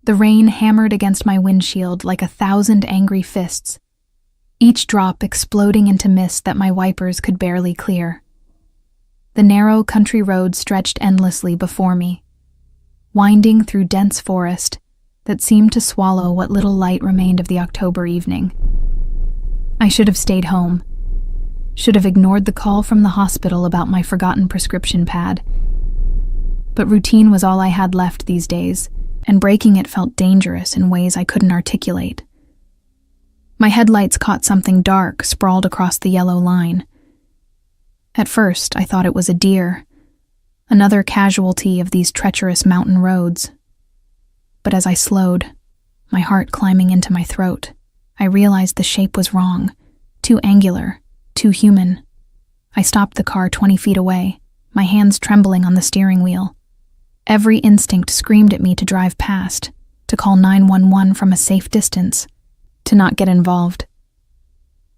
The rain hammered against my windshield like 1,000 angry fists, each drop exploding into mist that my wipers could barely clear. The narrow country road stretched endlessly before me, winding through dense forest that seemed to swallow what little light remained of the October evening. I should have stayed home, should have ignored the call from the hospital about my forgotten prescription pad. But routine was all I had left these days, and breaking it felt dangerous in ways I couldn't articulate. My headlights caught something dark sprawled across the yellow line. At first, I thought it was a deer, another casualty of these treacherous mountain roads. But as I slowed, my heart climbing into my throat, I realized the shape was wrong, too angular, too human. I stopped the car 20 feet away, my hands trembling on the steering wheel. Every instinct screamed at me to drive past, to call 911 from a safe distance, to not get involved.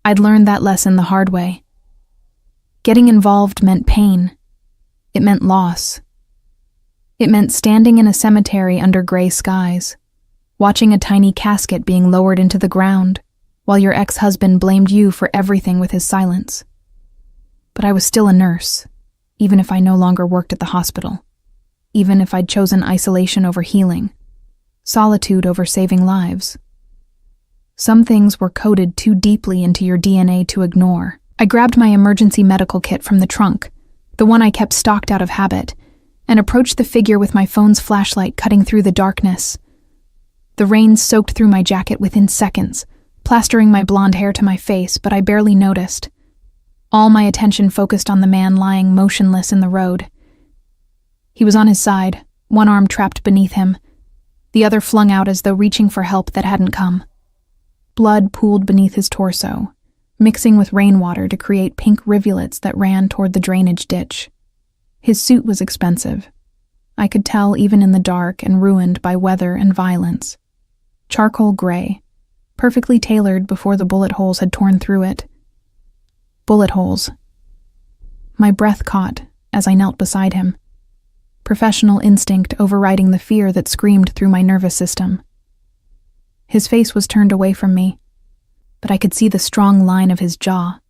I'd learned that lesson the hard way. Getting involved meant pain. It meant loss. It meant standing in a cemetery under gray skies, watching a tiny casket being lowered into the ground, while your ex-husband blamed you for everything with his silence. But I was still a nurse, even if I no longer worked at the hospital, even if I'd chosen isolation over healing, solitude over saving lives. Some things were coded too deeply into your DNA to ignore. I grabbed my emergency medical kit from the trunk, the one I kept stocked out of habit, and approached the figure with my phone's flashlight cutting through the darkness. The rain soaked through my jacket within seconds, plastering my blonde hair to my face, but I barely noticed. All my attention focused on the man lying motionless in the road. He was on his side, one arm trapped beneath him, the other flung out as though reaching for help that hadn't come. Blood pooled beneath his torso, mixing with rainwater to create pink rivulets that ran toward the drainage ditch. His suit was expensive. I could tell even in the dark and ruined by weather and violence. Charcoal gray, perfectly tailored before the bullet holes had torn through it. Bullet holes. My breath caught as I knelt beside him, professional instinct overriding the fear that screamed through my nervous system. His face was turned away from me, but I could see the strong line of his jaw,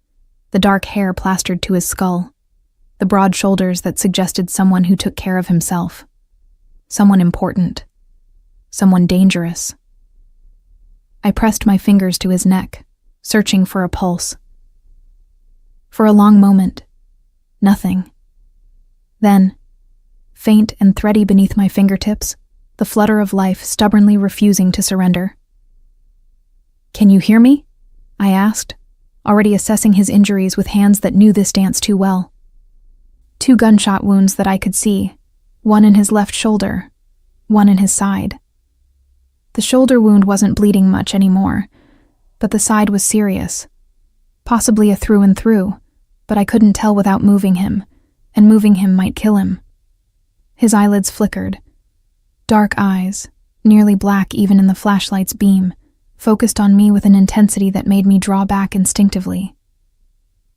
the dark hair plastered to his skull, the broad shoulders that suggested someone who took care of himself, someone important, someone dangerous. I pressed my fingers to his neck, searching for a pulse. For a long moment, nothing. Then, faint and thready beneath my fingertips, the flutter of life stubbornly refusing to surrender. "Can you hear me?" I asked, already assessing his injuries with hands that knew this dance too well. 2 gunshot wounds that I could see, one in his left shoulder, one in his side. The shoulder wound wasn't bleeding much anymore, but the side was serious, possibly a through and through, but I couldn't tell without moving him, and moving him might kill him. His eyelids flickered. Dark eyes, nearly black even in the flashlight's beam, focused on me with an intensity that made me draw back instinctively.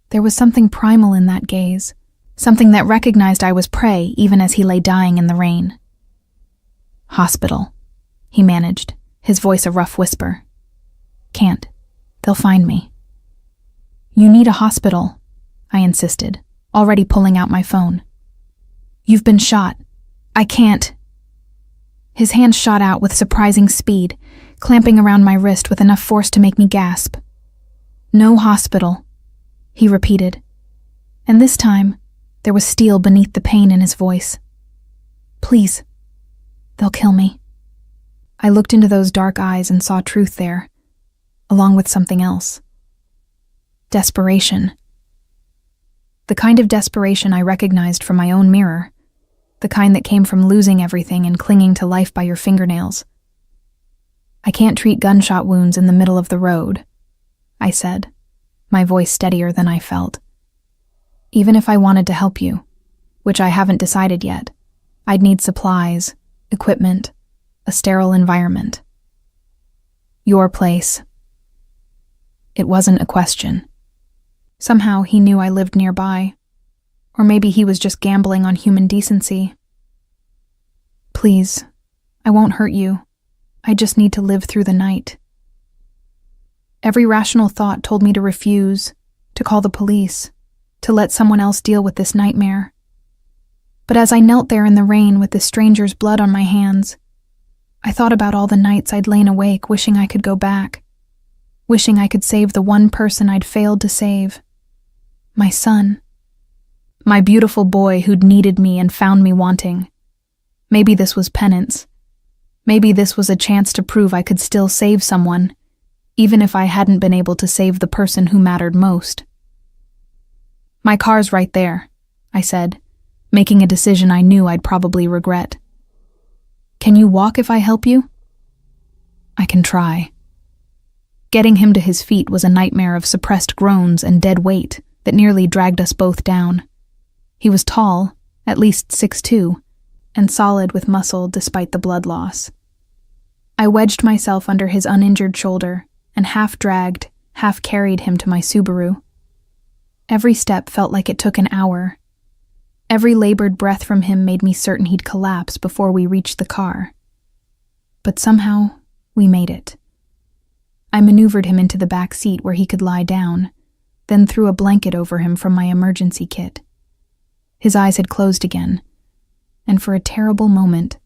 There was something primal in that gaze, something that recognized I was prey even as he lay dying in the rain. "Hospital," he managed, his voice a rough whisper. "Can't. They'll find me." "You need a hospital," I insisted, already pulling out my phone. "You've been shot. I can't." His hand shot out with surprising speed, clamping around my wrist with enough force to make me gasp. "No hospital," he repeated, and this time there was steel beneath the pain in his voice. "Please, they'll kill me." I looked into those dark eyes and saw truth there, along with something else. Desperation. The kind of desperation I recognized from my own mirror, the kind that came from losing everything and clinging to life by your fingernails. "I can't treat gunshot wounds in the middle of the road," I said, my voice steadier than I felt. "Even if I wanted to help you, which I haven't decided yet, I'd need supplies, equipment, a sterile environment. Your place." It wasn't a question. Somehow he knew I lived nearby, or maybe he was just gambling on human decency. "Please, I won't hurt you. I just need to live through the night. Every rational thought told me to refuse, to call the police, to let someone else deal with this nightmare. But as I knelt there in the rain with the stranger's blood on my hands, I thought about all the nights I'd lain awake wishing I could go back, wishing I could save the one person I'd failed to save. My son. My beautiful boy who'd needed me and found me wanting. Maybe this was penance. Maybe this was a chance to prove I could still save someone, even if I hadn't been able to save the person who mattered most. My car's right there, I said, making a decision I knew I'd probably regret. Can you walk if I help you? I can try. Getting him to his feet was a nightmare of suppressed groans and dead weight that nearly dragged us both down. He was tall, at least 6'2", and solid with muscle despite the blood loss. I wedged myself under his uninjured shoulder and half-dragged, half-carried him to my Subaru. Every step felt like it took an hour. Every labored breath from him made me certain he'd collapse before we reached the car. But somehow, we made it. I maneuvered him into the back seat where he could lie down, then threw a blanket over him from my emergency kit. His eyes had closed again, and for a terrible moment,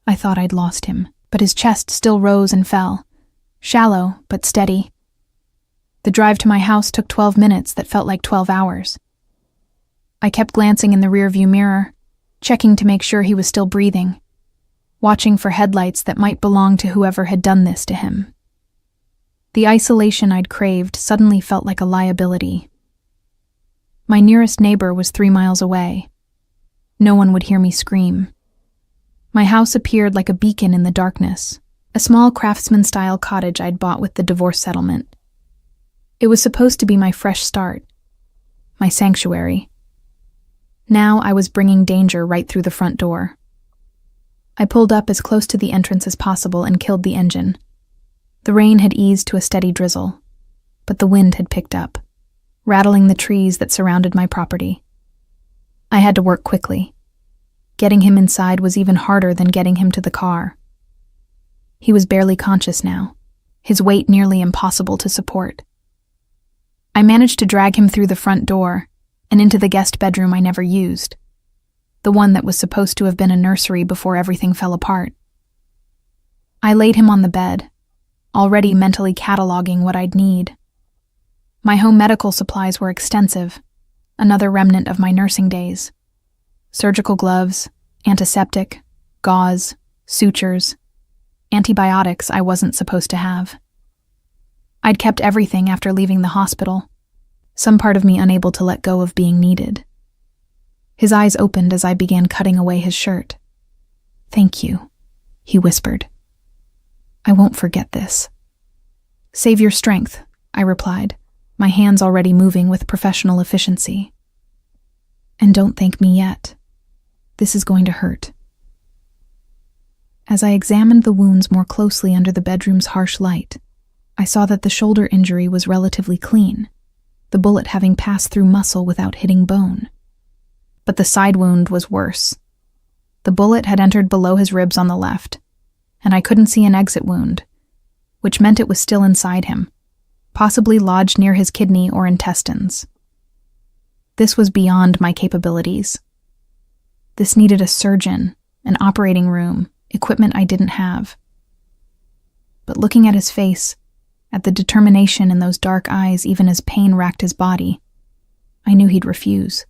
I thought I'd lost him, but his chest still rose and fell, shallow but steady. The drive to my house took 12 minutes that felt like 12 hours. I kept glancing in the rearview mirror, checking to make sure he was still breathing, watching for headlights that might belong to whoever had done this to him. The isolation I'd craved suddenly felt like a liability. My nearest neighbor was 3 miles away. No one would hear me scream. My house appeared like a beacon in the darkness, a small craftsman-style cottage I'd bought with the divorce settlement. It was supposed to be my fresh start, my sanctuary. Now I was bringing danger right through the front door. I pulled up as close to the entrance as possible and killed the engine. The rain had eased to a steady drizzle, but the wind had picked up, rattling the trees that surrounded my property. I had to work quickly. Getting him inside was even harder than getting him to the car. He was barely conscious now, his weight nearly impossible to support. I managed to drag him through the front door and into the guest bedroom I never used, the one that was supposed to have been a nursery before everything fell apart. I laid him on the bed, already mentally cataloging what I'd need. My home medical supplies were extensive, another remnant of my nursing days. Surgical gloves, antiseptic, gauze, sutures, antibiotics I wasn't supposed to have. I'd kept everything after leaving the hospital, some part of me unable to let go of being needed. His eyes opened as I began cutting away his shirt. "Thank you," he whispered. "I won't forget this." "Save your strength," I replied, my hands already moving with professional efficiency. "And don't thank me yet. This is going to hurt." As I examined the wounds more closely under the bedroom's harsh light, I saw that the shoulder injury was relatively clean, the bullet having passed through muscle without hitting bone. But the side wound was worse. The bullet had entered below his ribs on the left, and I couldn't see an exit wound, which meant it was still inside him, possibly lodged near his kidney or intestines. This was beyond my capabilities. This needed a surgeon, an operating room, equipment I didn't have. But looking at his face, at the determination in those dark eyes even as pain racked his body, I knew he'd refuse.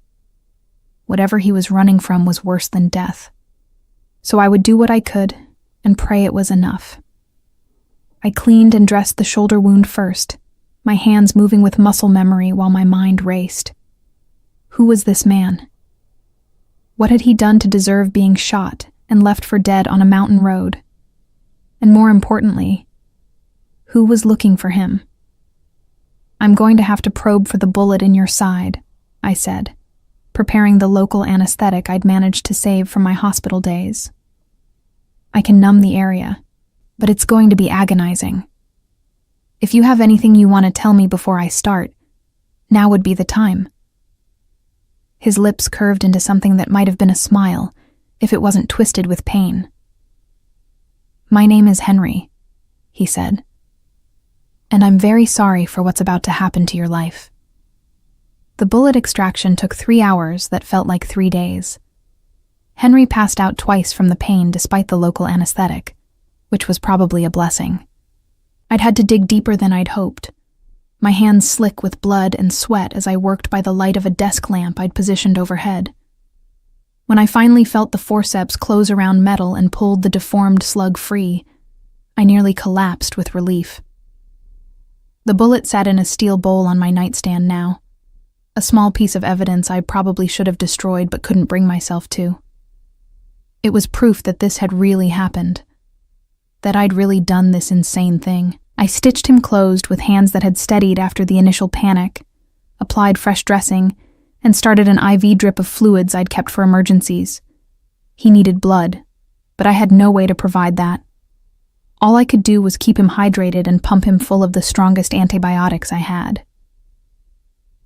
Whatever he was running from was worse than death. So I would do what I could and pray it was enough. I cleaned and dressed the shoulder wound first, my hands moving with muscle memory while my mind raced. Who was this man? What had he done to deserve being shot and left for dead on a mountain road? And more importantly, who was looking for him? "I'm going to have to probe for the bullet in your side," I said, preparing the local anesthetic I'd managed to save from my hospital days. "I can numb the area, but it's going to be agonizing. If you have anything you want to tell me before I start, now would be the time." His lips curved into something that might have been a smile, if it wasn't twisted with pain. "My name is Henry. he said. "And I'm very sorry for what's about to happen to your life." The bullet extraction took 3 hours that felt like 3 days. Henry passed out twice from the pain despite the local anesthetic, which was probably a blessing. I'd had to dig deeper than I'd hoped, my hands slick with blood and sweat as I worked by the light of a desk lamp I'd positioned overhead. When I finally felt the forceps close around metal and pulled the deformed slug free, I nearly collapsed with relief. The bullet sat in a steel bowl on my nightstand now, a small piece of evidence I probably should have destroyed but couldn't bring myself to. It was proof that this had really happened, that I'd really done this insane thing. I stitched him closed with hands that had steadied after the initial panic, applied fresh dressing, and started an IV drip of fluids I'd kept for emergencies. He needed blood, but I had no way to provide that. All I could do was keep him hydrated and pump him full of the strongest antibiotics I had.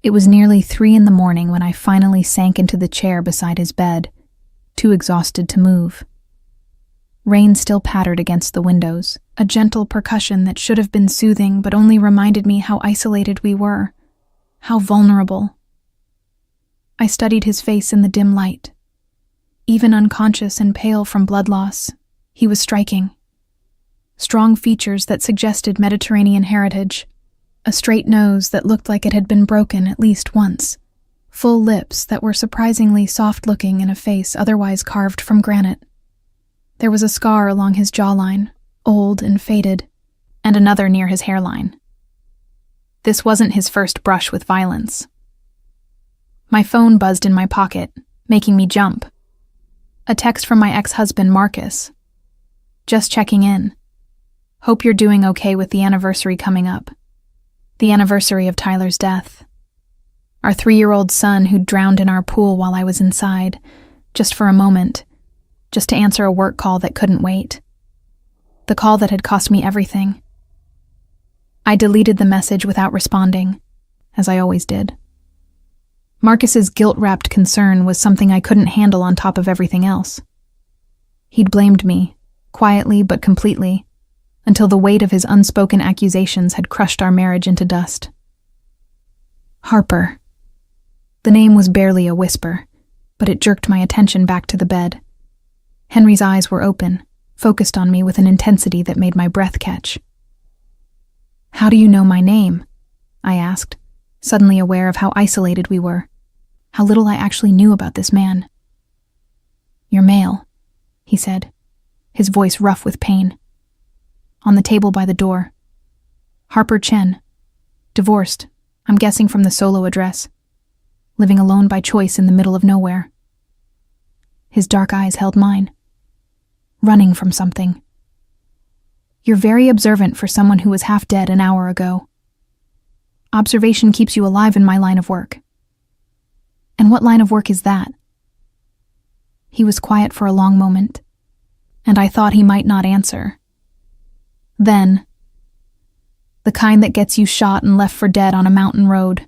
It was nearly 3 a.m. when I finally sank into the chair beside his bed, too exhausted to move. Rain still pattered against the windows, a gentle percussion that should have been soothing but only reminded me how isolated we were, how vulnerable. I studied his face in the dim light. Even unconscious and pale from blood loss, he was striking. Strong features that suggested Mediterranean heritage, a straight nose that looked like it had been broken at least once, full lips that were surprisingly soft-looking in a face otherwise carved from granite. There was a scar along his jawline, old and faded, and another near his hairline. This wasn't his first brush with violence. My phone buzzed in my pocket, making me jump. A text from my ex-husband, Marcus. "Just checking in. Hope you're doing okay with the anniversary coming up. The anniversary of Tyler's death. Our 3-year-old son who drowned in our pool while I was inside, just for a moment, just to answer a work call that couldn't wait. The call that had cost me everything." I deleted the message without responding, as I always did. Marcus's guilt-wrapped concern was something I couldn't handle on top of everything else. He'd blamed me, quietly but completely, until the weight of his unspoken accusations had crushed our marriage into dust. Harper. The name was barely a whisper, but it jerked my attention back to the bed. Henry's eyes were open, focused on me with an intensity that made my breath catch. "How do you know my name?" I asked, suddenly aware of how isolated we were, how little I actually knew about this man. "You're male," he said, his voice rough with pain. On the table by the door. "Harper Chen. Divorced, I'm guessing from the solo address. Living alone by choice in the middle of nowhere." His dark eyes held mine. "Running from something. You're very observant for someone who was half dead an hour ago. Observation keeps you alive in my line of work." "And what line of work is that?" He was quiet for a long moment, and I thought he might not answer. Then, "The kind that gets you shot and left for dead on a mountain road."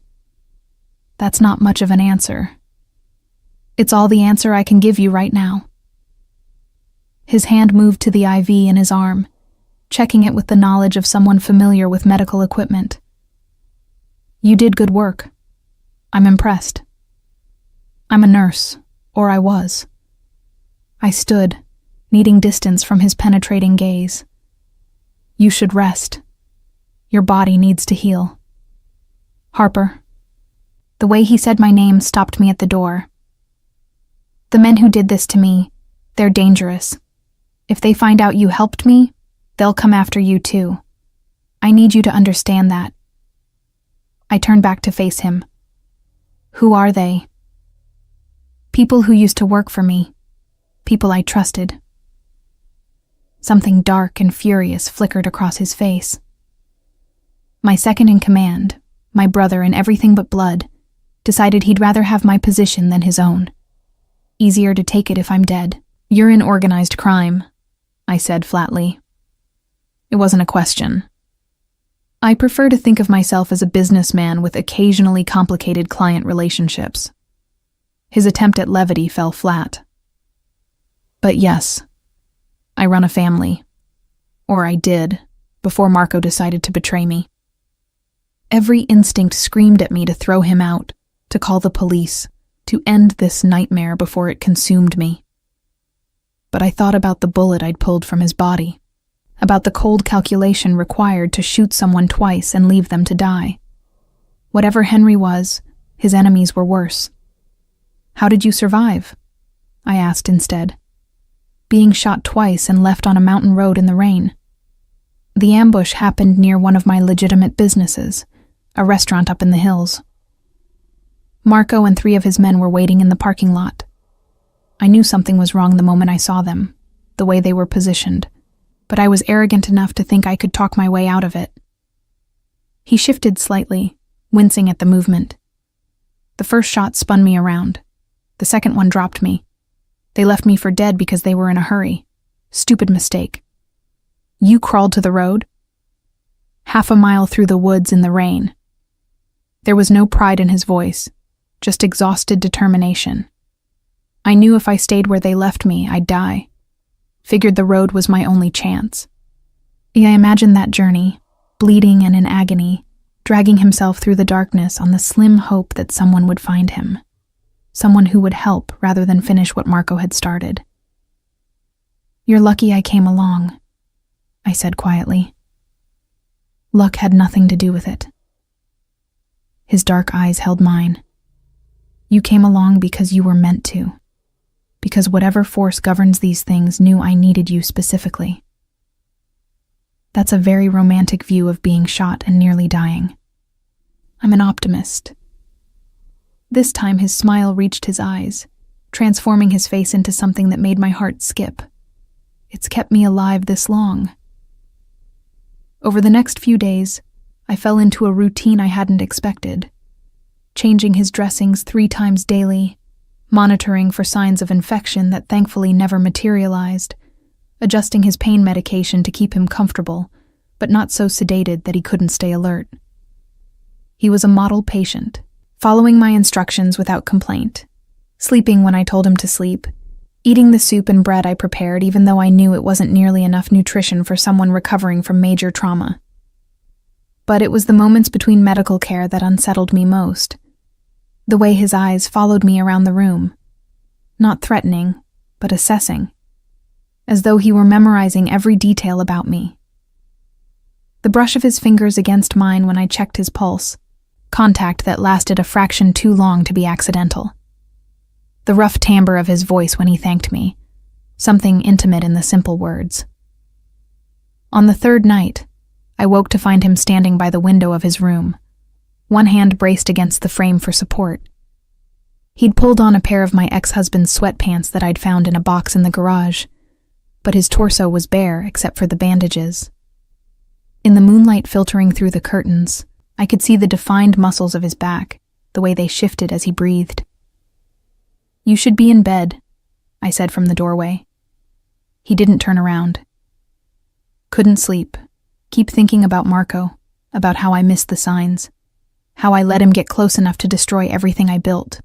"That's not much of an answer. It's all the answer I can give you right now." His hand moved to the IV in his arm, checking it with the knowledge of someone familiar with medical equipment. "You did good work. I'm impressed. I'm a nurse, or I was." I stood, needing distance from his penetrating gaze. "You should rest. Your body needs to heal." "Harper." The way he said my name stopped me at the door. "The men who did this to me, they're dangerous. If they find out you helped me, they'll come after you too. I need you to understand that." I turned back to face him. "Who are they?" "People who used to work for me. People I trusted." Something dark and furious flickered across his face. My second in command, my brother in everything but blood, decided he'd rather have my position than his own. Easier to take it if I'm dead. "You're in organized crime," I said flatly. It wasn't a question. I prefer to think of myself as a businessman with occasionally complicated client relationships. His attempt at levity fell flat. "But yes, I run a family. Or I did, before Marco decided to betray me. Every instinct screamed at me to throw him out, to call the police, to end this nightmare before it consumed me. But I thought about the bullet I'd pulled from his body, about the cold calculation required to shoot someone twice and leave them to die. Whatever Henry was, his enemies were worse. "How did you survive?" I asked instead. "Being shot twice and left on a mountain road in the rain." "The ambush happened near one of my legitimate businesses, a restaurant up in the hills. Marco and 3 of his men were waiting in the parking lot. I knew something was wrong the moment I saw them, the way they were positioned, but I was arrogant enough to think I could talk my way out of it." He shifted slightly, wincing at the movement. "The first shot spun me around. The second one dropped me. They left me for dead because they were in a hurry. Stupid mistake." "You crawled to the road?" "Half a mile through the woods in the rain." There was no pride in his voice, just exhausted determination. I knew if I stayed where they left me, I'd die. Figured the road was my only chance. I imagined that journey, bleeding and in agony, dragging himself through the darkness on the slim hope that someone would find him. Someone who would help rather than finish what Marco had started. "You're lucky I came along," I said quietly. "Luck had nothing to do with it." His dark eyes held mine. "You came along because you were meant to. Because whatever force governs these things knew I needed you specifically." That's a very romantic view of being shot and nearly dying. I'm an optimist. This time his smile reached his eyes, transforming his face into something that made my heart skip. It's kept me alive this long. Over the next few days, I fell into a routine I hadn't expected. Changing his dressings 3 times daily, monitoring for signs of infection that thankfully never materialized, adjusting his pain medication to keep him comfortable, but not so sedated that he couldn't stay alert. He was a model patient, following my instructions without complaint, sleeping when I told him to sleep, eating the soup and bread I prepared even though I knew it wasn't nearly enough nutrition for someone recovering from major trauma. But it was the moments between medical care that unsettled me most. The way his eyes followed me around the room, not threatening, but assessing, as though he were memorizing every detail about me. The brush of his fingers against mine when I checked his pulse, contact that lasted a fraction too long to be accidental. The rough timbre of his voice when he thanked me, something intimate in the simple words. On the 3rd night, I woke to find him standing by the window of his room, one hand braced against the frame for support. He'd pulled on a pair of my ex-husband's sweatpants that I'd found in a box in the garage, but his torso was bare except for the bandages. In the moonlight filtering through the curtains, I could see the defined muscles of his back, the way they shifted as he breathed. "You should be in bed," I said from the doorway. He didn't turn around. "Couldn't sleep. Keep thinking about Marco, about how I missed the signs, how I let him get close enough to destroy everything I built."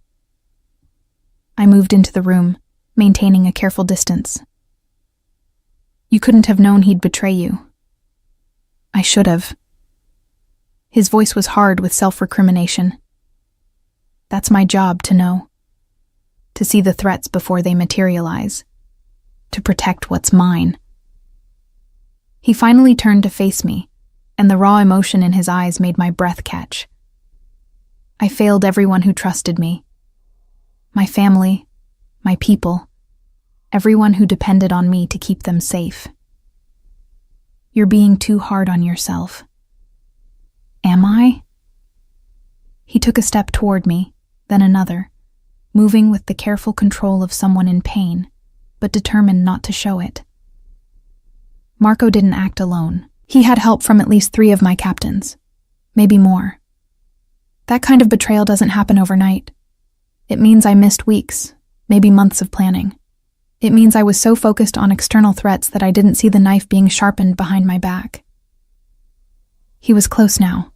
I moved into the room, maintaining a careful distance. "You couldn't have known he'd betray you." "I should have." His voice was hard with self-recrimination. "That's my job to know. To see the threats before they materialize. To protect what's mine." He finally turned to face me, and the raw emotion in his eyes made my breath catch. "I failed everyone who trusted me. My family, my people, everyone who depended on me to keep them safe. You're being too hard on yourself." "Am I?" He took a step toward me, then another, moving with the careful control of someone in pain, but determined not to show it. Marco didn't act alone. He had help from at least 3 of my captains, maybe more. That kind of betrayal doesn't happen overnight. It means I missed weeks, maybe months of planning. It means I was so focused on external threats that I didn't see the knife being sharpened behind my back. He was close now.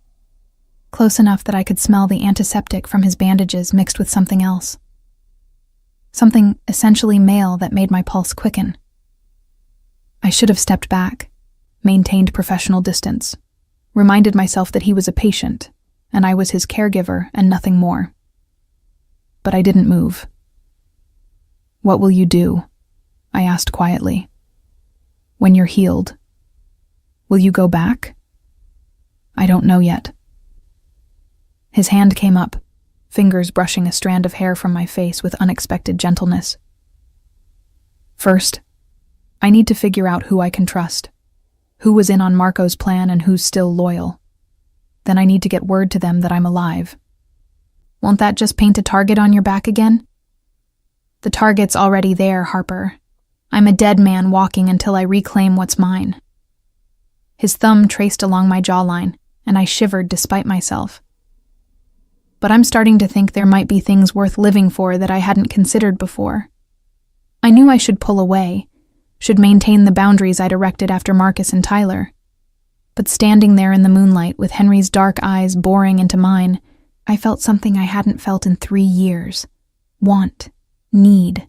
Close enough that I could smell the antiseptic from his bandages mixed with something else. Something essentially male that made my pulse quicken. I should have stepped back, maintained professional distance, reminded myself that he was a patient, and I was his caregiver and nothing more. But I didn't move. "What will you do?" I asked quietly. "When you're healed. Will you go back?" "I don't know yet." His hand came up, fingers brushing a strand of hair from my face with unexpected gentleness. "First, I need to figure out who I can trust, who was in on Marco's plan and who's still loyal. Then I need to get word to them that I'm alive." "Won't that just paint a target on your back again?" "The target's already there, Harper. I'm a dead man walking until I reclaim what's mine." His thumb traced along my jawline, and I shivered despite myself. But I'm starting to think there might be things worth living for that I hadn't considered before. I knew I should pull away, should maintain the boundaries I'd erected after Marcus and Tyler. But standing there in the moonlight with Henry's dark eyes boring into mine, I felt something I hadn't felt in 3 years. Want, need,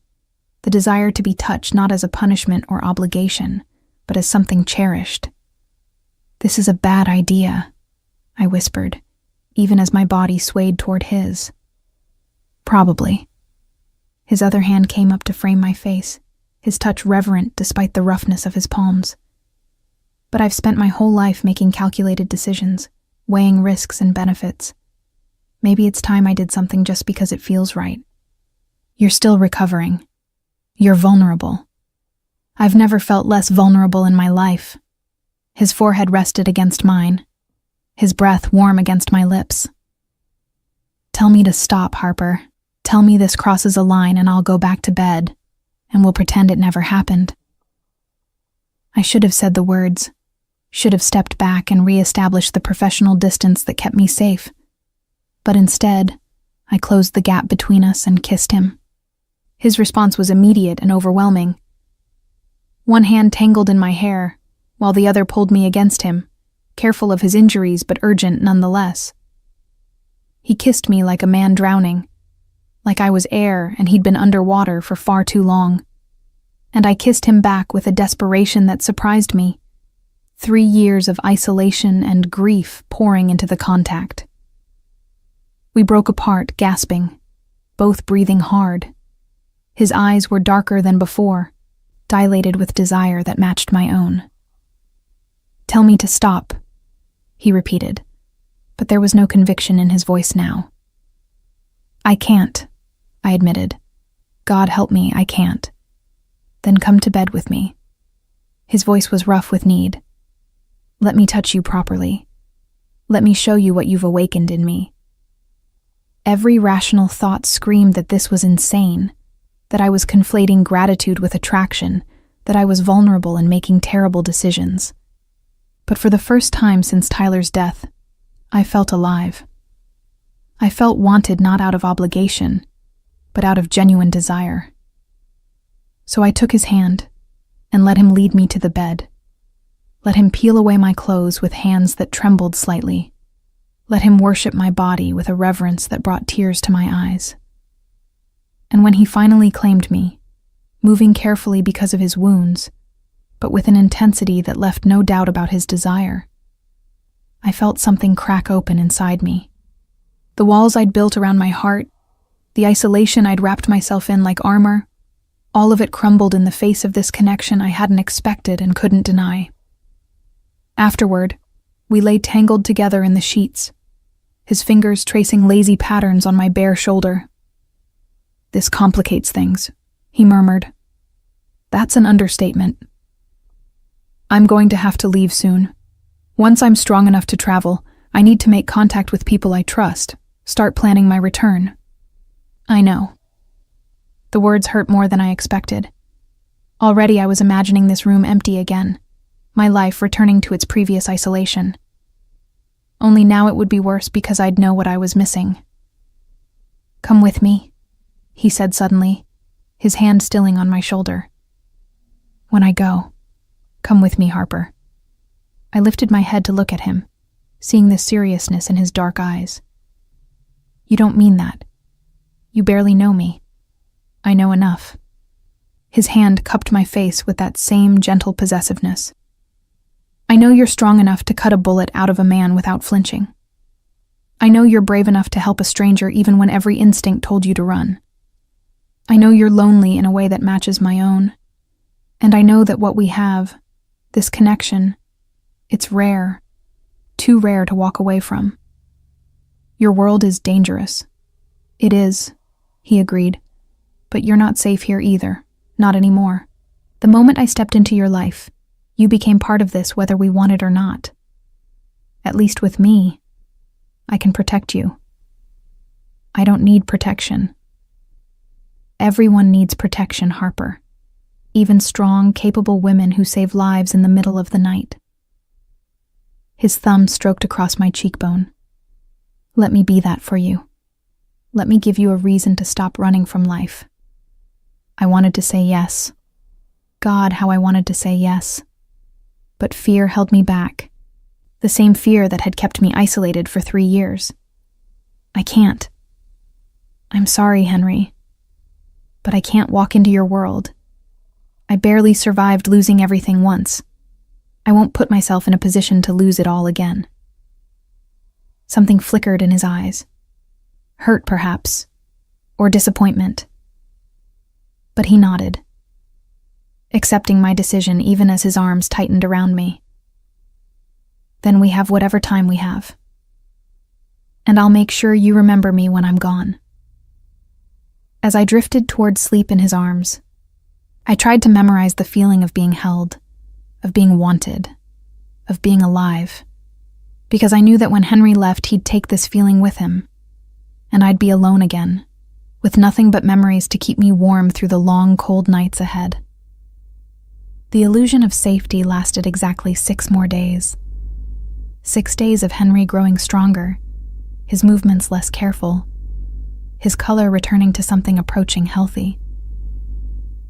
the desire to be touched not as a punishment or obligation, but as something cherished. "This is a bad idea," I whispered, even as my body swayed toward his. "Probably." His other hand came up to frame my face, his touch reverent despite the roughness of his palms. "But I've spent my whole life making calculated decisions, weighing risks and benefits. Maybe it's time I did something just because it feels right. You're still recovering. You're vulnerable. I've never felt less vulnerable in my life." His forehead rested against mine, his breath warm against my lips. "Tell me to stop, Harper. Tell me this crosses a line and I'll go back to bed, and we'll pretend it never happened." I should have said the words, should have stepped back and re-established the professional distance that kept me safe. But instead, I closed the gap between us and kissed him. His response was immediate and overwhelming. One hand tangled in my hair, while the other pulled me against him, careful of his injuries but urgent nonetheless. He kissed me like a man drowning, like I was air and he'd been underwater for far too long. And I kissed him back with a desperation that surprised me. 3 years of isolation and grief pouring into the contact. We broke apart, gasping, both breathing hard. His eyes were darker than before, dilated with desire that matched my own. "Tell me to stop," he repeated, but there was no conviction in his voice now. "I can't," I admitted. "God help me, I can't." "Then come to bed with me." His voice was rough with need. "Let me touch you properly. Let me show you what you've awakened in me." Every rational thought screamed that this was insane, that I was conflating gratitude with attraction, that I was vulnerable and making terrible decisions. But for the first time since Tyler's death, I felt alive. I felt wanted not out of obligation, but out of genuine desire. So I took his hand and let him lead me to the bed. Let him peel away my clothes with hands that trembled slightly. Let him worship my body with a reverence that brought tears to my eyes. And when he finally claimed me, moving carefully because of his wounds, but with an intensity that left no doubt about his desire, I felt something crack open inside me. The walls I'd built around my heart, the isolation I'd wrapped myself in like armor, all of it crumbled in the face of this connection I hadn't expected and couldn't deny. Afterward, we lay tangled together in the sheets, his fingers tracing lazy patterns on my bare shoulder. "This complicates things," he murmured. "That's an understatement." "I'm going to have to leave soon. Once I'm strong enough to travel, I need to make contact with people I trust, start planning my return." "I know." The words hurt more than I expected. Already I was imagining this room empty again, my life returning to its previous isolation. Only now it would be worse because I'd know what I was missing. "Come with me," he said suddenly, his hand stilling on my shoulder. "When I go, come with me, Harper." I lifted my head to look at him, seeing the seriousness in his dark eyes. "You don't mean that. You barely know me." "I know enough." His hand cupped my face with that same gentle possessiveness. I know you're strong enough to cut a bullet out of a man without flinching. I know you're brave enough to help a stranger even when every instinct told you to run. I know you're lonely in a way that matches my own. And I know that what we have, this connection, it's rare, too rare to walk away from. Your world is dangerous. It is, he agreed. But you're not safe here either, not anymore. The moment I stepped into your life, you became part of this whether we want it or not. At least with me, I can protect you. I don't need protection. Everyone needs protection, Harper. Even strong, capable women who save lives in the middle of the night. His thumb stroked across my cheekbone. Let me be that for you. Let me give you a reason to stop running from life. I wanted to say yes. God, how I wanted to say yes. But fear held me back. The same fear that had kept me isolated for 3 years. I can't. I'm sorry, Henry. But I can't walk into your world. I barely survived losing everything once. I won't put myself in a position to lose it all again. Something flickered in his eyes. Hurt, perhaps. Or disappointment. But he nodded, accepting my decision even as his arms tightened around me. Then we have whatever time we have. And I'll make sure you remember me when I'm gone. As I drifted toward sleep in his arms, I tried to memorize the feeling of being held, of being wanted, of being alive, because I knew that when Henry left, he'd take this feeling with him, and I'd be alone again, with nothing but memories to keep me warm through the long, cold nights ahead. The illusion of safety lasted exactly 6 more days. 6 days of Henry growing stronger, his movements less careful, his color returning to something approaching healthy.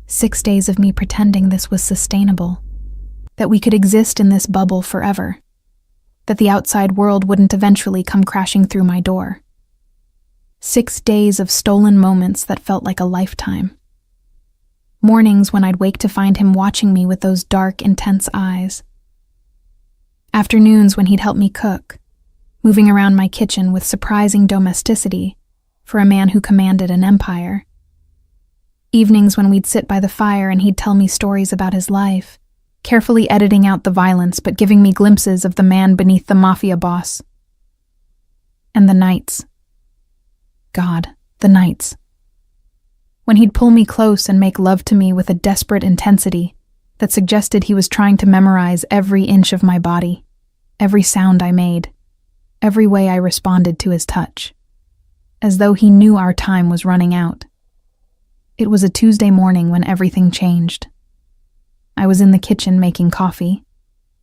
6 days of me pretending this was sustainable, that we could exist in this bubble forever, that the outside world wouldn't eventually come crashing through my door. 6 days of stolen moments that felt like a lifetime. Mornings when I'd wake to find him watching me with those dark, intense eyes. Afternoons when he'd help me cook, moving around my kitchen with surprising domesticity for a man who commanded an empire. Evenings when we'd sit by the fire and he'd tell me stories about his life, carefully editing out the violence but giving me glimpses of the man beneath the Mafia boss. And the nights. God, the nights. When he'd pull me close and make love to me with a desperate intensity that suggested he was trying to memorize every inch of my body, every sound I made, every way I responded to his touch, as though he knew our time was running out. It was a Tuesday morning when everything changed. I was in the kitchen making coffee,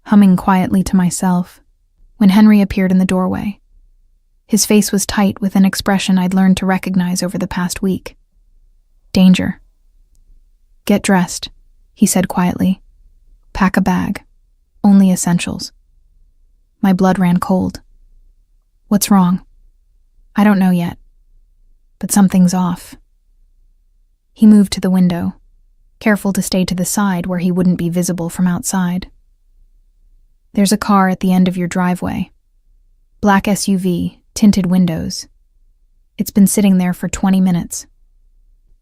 humming quietly to myself, when Henry appeared in the doorway. His face was tight with an expression I'd learned to recognize over the past week. Danger. Get dressed, he said quietly. Pack a bag. Only essentials. My blood ran cold. What's wrong? I don't know yet, but something's off. He moved to the window, careful to stay to the side where he wouldn't be visible from outside. There's a car at the end of your driveway. Black SUV, tinted windows. It's been sitting there for 20 minutes.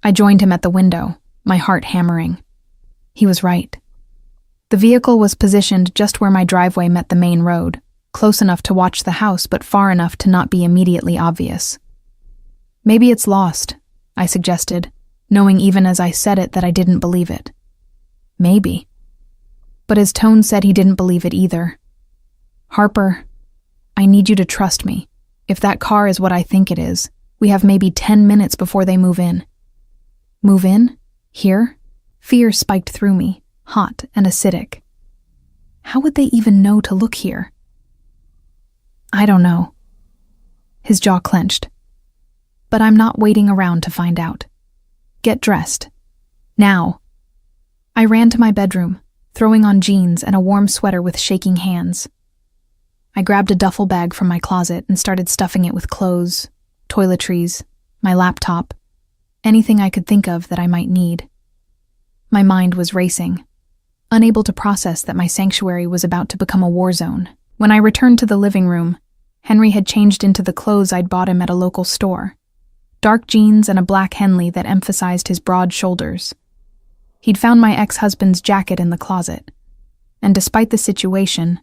I joined him at the window, my heart hammering. He was right. The vehicle was positioned just where my driveway met the main road, close enough to watch the house but far enough to not be immediately obvious. Maybe it's lost, I suggested, knowing even as I said it that I didn't believe it. Maybe. But his tone said he didn't believe it either. Harper, I need you to trust me. If that car is what I think it is, we have maybe 10 minutes before they move in. Move in? Here? Fear spiked through me, hot and acidic. How would they even know to look here? I don't know. His jaw clenched. But I'm not waiting around to find out. Get dressed. Now. I ran to my bedroom, throwing on jeans and a warm sweater with shaking hands. I grabbed a duffel bag from my closet and started stuffing it with clothes, toiletries, my laptop, anything I could think of that I might need. My mind was racing. unable to process that my sanctuary was about to become a war zone. When I returned to the living room, Henry had changed into the clothes I'd bought him at a local store. Dark jeans and a black Henley that emphasized his broad shoulders. He'd found my ex-husband's jacket in the closet, and despite the situation,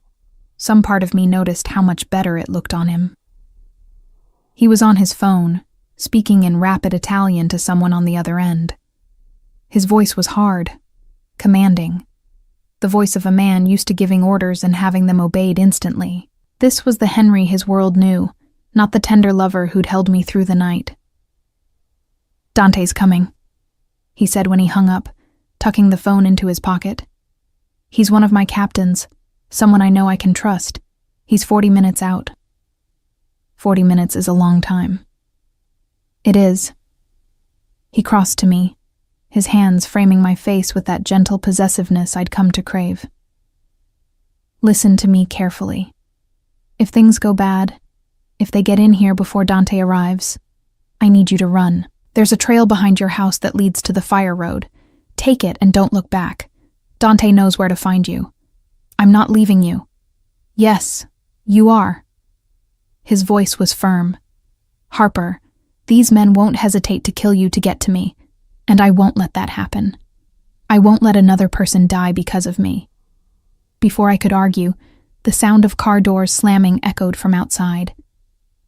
some part of me noticed how much better it looked on him. He was on his phone, speaking in rapid Italian to someone on the other end. His voice was hard, commanding, the voice of a man used to giving orders and having them obeyed instantly. This was the Henry his world knew, not the tender lover who'd held me through the night. "Dante's coming," he said when he hung up, tucking the phone into his pocket. "He's one of my captains, someone I know I can trust. He's 40 minutes out." 40 minutes is a long time. It is. He crossed to me, his hands framing my face with that gentle possessiveness I'd come to crave. "Listen to me carefully. If things go bad, if they get in here before Dante arrives, I need you to run. There's a trail behind your house that leads to the fire road. Take it and don't look back. Dante knows where to find you. I'm not leaving you." "Yes, you are." His voice was firm. "Harper, these men won't hesitate to kill you to get to me, and I won't let that happen. I won't let another person die because of me." Before I could argue, the sound of car doors slamming echoed from outside.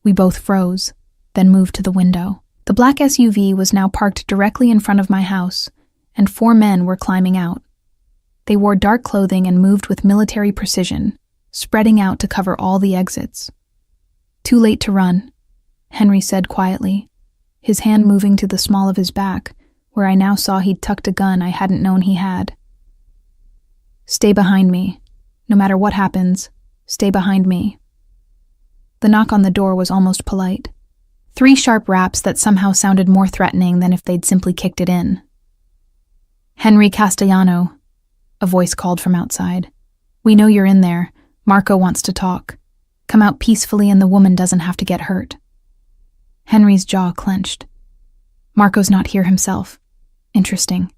We both froze, then moved to the window. The black SUV was now parked directly in front of my house, and 4 men were climbing out. They wore dark clothing and moved with military precision, spreading out to cover all the exits. "Too late to run," Henry said quietly, his hand moving to the small of his back, where I now saw he'd tucked a gun I hadn't known he had. "Stay behind me. No matter what happens, stay behind me." The knock on the door was almost polite. 3 sharp raps that somehow sounded more threatening than if they'd simply kicked it in. "Henry Castellano," a voice called from outside. "We know you're in there. Marco wants to talk. Come out peacefully and the woman doesn't have to get hurt." Henry's jaw clenched. "Marco's not here himself. Interesting.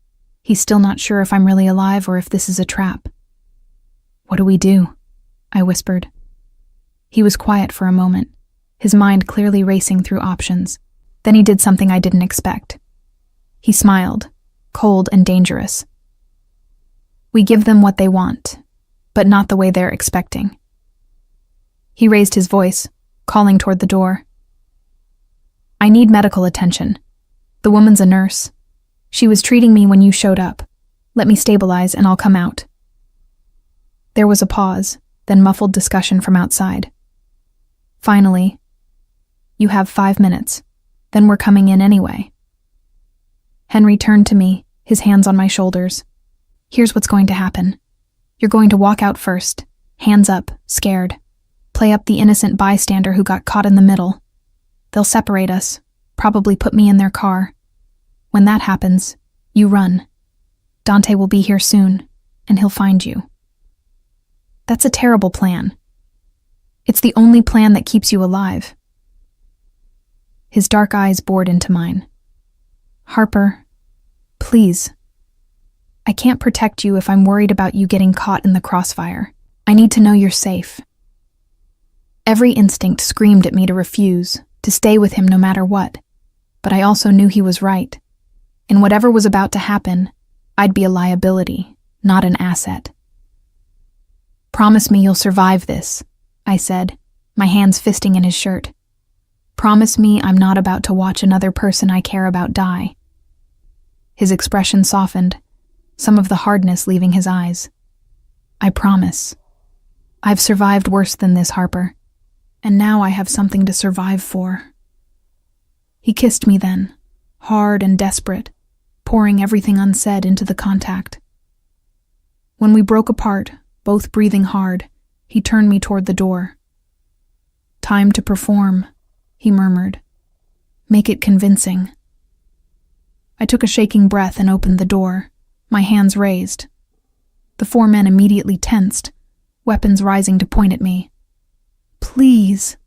He's still not sure if I'm really alive or if this is a trap." "What do we do?" I whispered. He was quiet for a moment, his mind clearly racing through options. Then he did something I didn't expect. He smiled, cold and dangerous. "We give them what they want, but not the way they're expecting." He raised his voice, calling toward the door. "I need medical attention. The woman's a nurse. She was treating me when you showed up. Let me stabilize and I'll come out." There was a pause, then muffled discussion from outside. Finally, "You have 5 minutes. Then we're coming in anyway." Henry turned to me, his hands on my shoulders. "Here's what's going to happen. You're going to walk out first, hands up, scared. Play up the innocent bystander who got caught in the middle. They'll separate us, probably put me in their car. When that happens, you run. Dante will be here soon, and he'll find you." "That's a terrible plan. It's the only plan that keeps you alive." His dark eyes bored into mine. "Harper, please. I can't protect you if I'm worried about you getting caught in the crossfire. I need to know you're safe." Every instinct screamed at me to refuse, to stay with him no matter what, but I also knew he was right. In whatever was about to happen, I'd be a liability, not an asset. "Promise me you'll survive this," I said, my hands fisting in his shirt. "Promise me I'm not about to watch another person I care about die." His expression softened, some of the hardness leaving his eyes. "I promise. I've survived worse than this, Harper, and now I have something to survive for." He kissed me then, hard and desperate, pouring everything unsaid into the contact. When we broke apart, both breathing hard, he turned me toward the door. "Time to perform," he murmured. "Make it convincing." I took a shaking breath and opened the door, my hands raised. The 4 men immediately tensed, weapons rising to point at me. "Please,"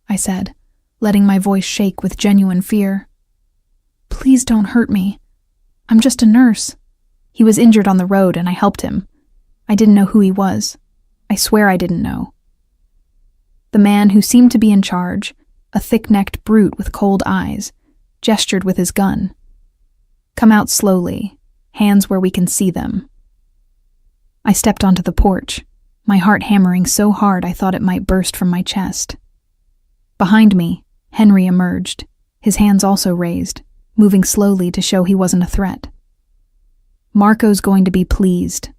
I said, letting my voice shake with genuine fear. "Please don't hurt me. I'm just a nurse." He was injured on the road and I helped him. I didn't know who he was. I swear I didn't know. The man who seemed to be in charge, a thick-necked brute with cold eyes, gestured with his gun. "Come out slowly, hands where we can see them." I stepped onto the porch, my heart hammering so hard I thought it might burst from my chest. Behind me, Henry emerged, his hands also raised, moving slowly to show he wasn't a threat. "Marco's going to be pleased,"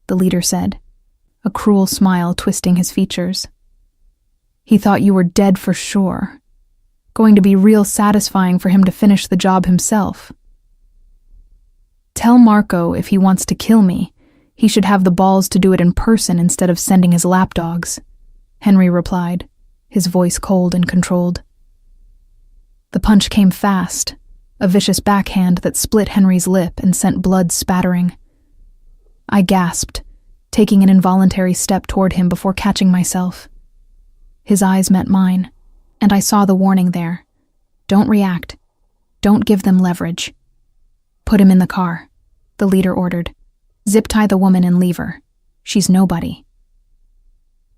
the leader said, a cruel smile twisting his features. "He thought you were dead for sure. Going to be real satisfying for him to finish the job himself." "Tell Marco if he wants to kill me, he should have the balls to do it in person instead of sending his lapdogs," Henry replied, his voice cold and controlled. The punch came fast, a vicious backhand that split Henry's lip and sent blood spattering. I gasped, taking an involuntary step toward him before catching myself. His eyes met mine, and I saw the warning there. "Don't react. Don't give them leverage." "Put him in the car," the leader ordered. "Zip-tie the woman and leave her. She's nobody."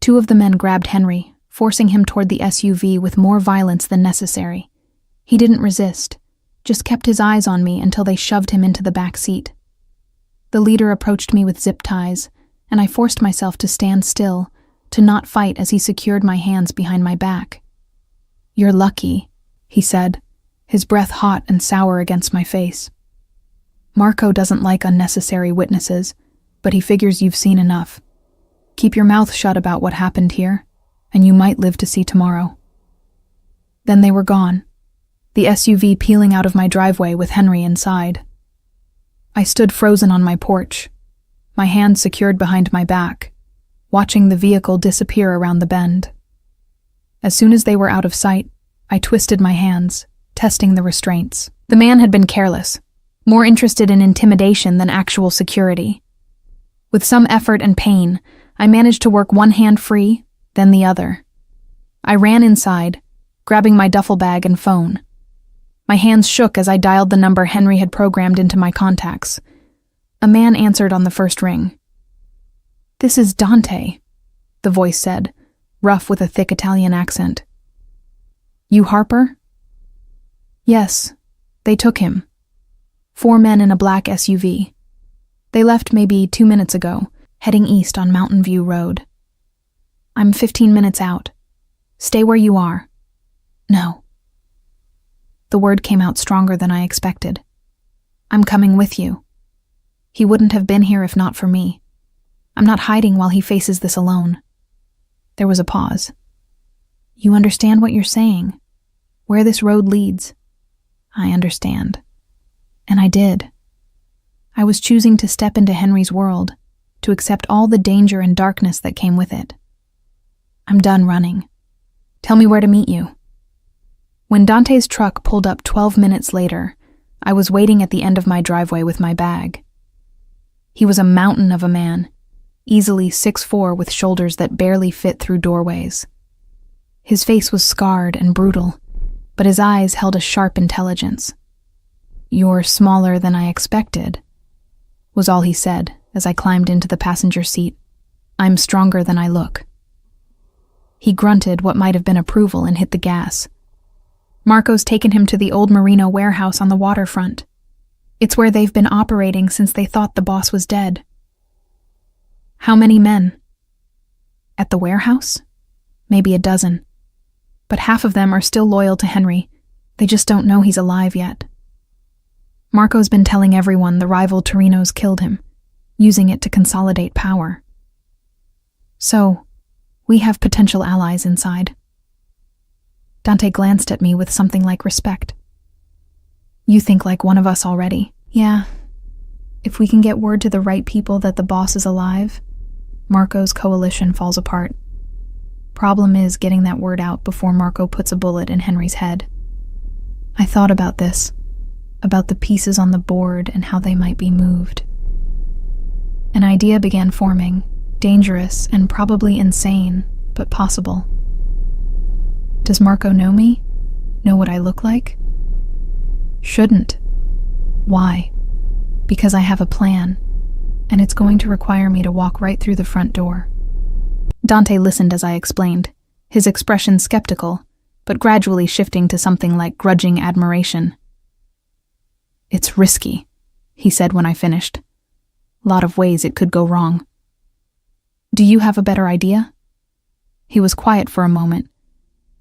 Two of the men grabbed Henry, forcing him toward the SUV with more violence than necessary. He didn't resist, just kept his eyes on me until they shoved him into the back seat. The leader approached me with zip ties, and I forced myself to stand still, to not fight as he secured my hands behind my back. "You're lucky," he said, his breath hot and sour against my face. "Marco doesn't like unnecessary witnesses, but he figures you've seen enough. Keep your mouth shut about what happened here, and you might live to see tomorrow." Then they were gone, the SUV peeling out of my driveway with Henry inside. I stood frozen on my porch, my hands secured behind my back, watching the vehicle disappear around the bend. As soon as they were out of sight, I twisted my hands, testing the restraints. The man had been careless, more interested in intimidation than actual security. With some effort and pain, I managed to work one hand free, then the other. I ran inside, grabbing my duffel bag and phone. My hands shook as I dialed the number Henry had programmed into my contacts. A man answered on the first ring. "This is Dante," the voice said, rough with a thick Italian accent. "You Harper?" "Yes, they took him. 4 men in a black SUV. They left maybe 2 minutes ago, heading east on Mountain View Road. I'm 15 minutes out. Stay where you are." "No." The word came out stronger than I expected. "I'm coming with you. He wouldn't have been here if not for me. I'm not hiding while he faces this alone." There was a pause. "You understand what you're saying? Where this road leads?" "I understand." And I did. I was choosing to step into Henry's world, to accept all the danger and darkness that came with it. "I'm done running. Tell me where to meet you." When Dante's truck pulled up 12 minutes later, I was waiting at the end of my driveway with my bag. He was a mountain of a man, easily 6'4" with shoulders that barely fit through doorways. His face was scarred and brutal, but his eyes held a sharp intelligence. "You're smaller than I expected," was all he said as I climbed into the passenger seat. "I'm stronger than I look." He grunted what might have been approval and hit the gas. "Marco's taken him to the old Merino warehouse on the waterfront. It's where they've been operating since they thought the boss was dead." "How many men?" "At the warehouse? Maybe a dozen. But half of them are still loyal to Henry. They just don't know he's alive yet. Marco's been telling everyone the rival Torinos killed him, using it to consolidate power. So, we have potential allies inside." Dante glanced at me with something like respect. "You think like one of us already?" "Yeah. If we can get word to the right people that the boss is alive, Marco's coalition falls apart. Problem is getting that word out before Marco puts a bullet in Henry's head." I thought about this, about the pieces on the board and how they might be moved. An idea began forming, dangerous and probably insane, but possible. Does Marco know me? Know what I look like? Shouldn't. Why? Because I have a plan. and it's going to require me to walk right through the front door. Dante listened as I explained, his expression skeptical, but gradually shifting to something like grudging admiration. "It's risky," he said when I finished. "Lot of ways it could go wrong. Do you have a better idea?" He was quiet for a moment.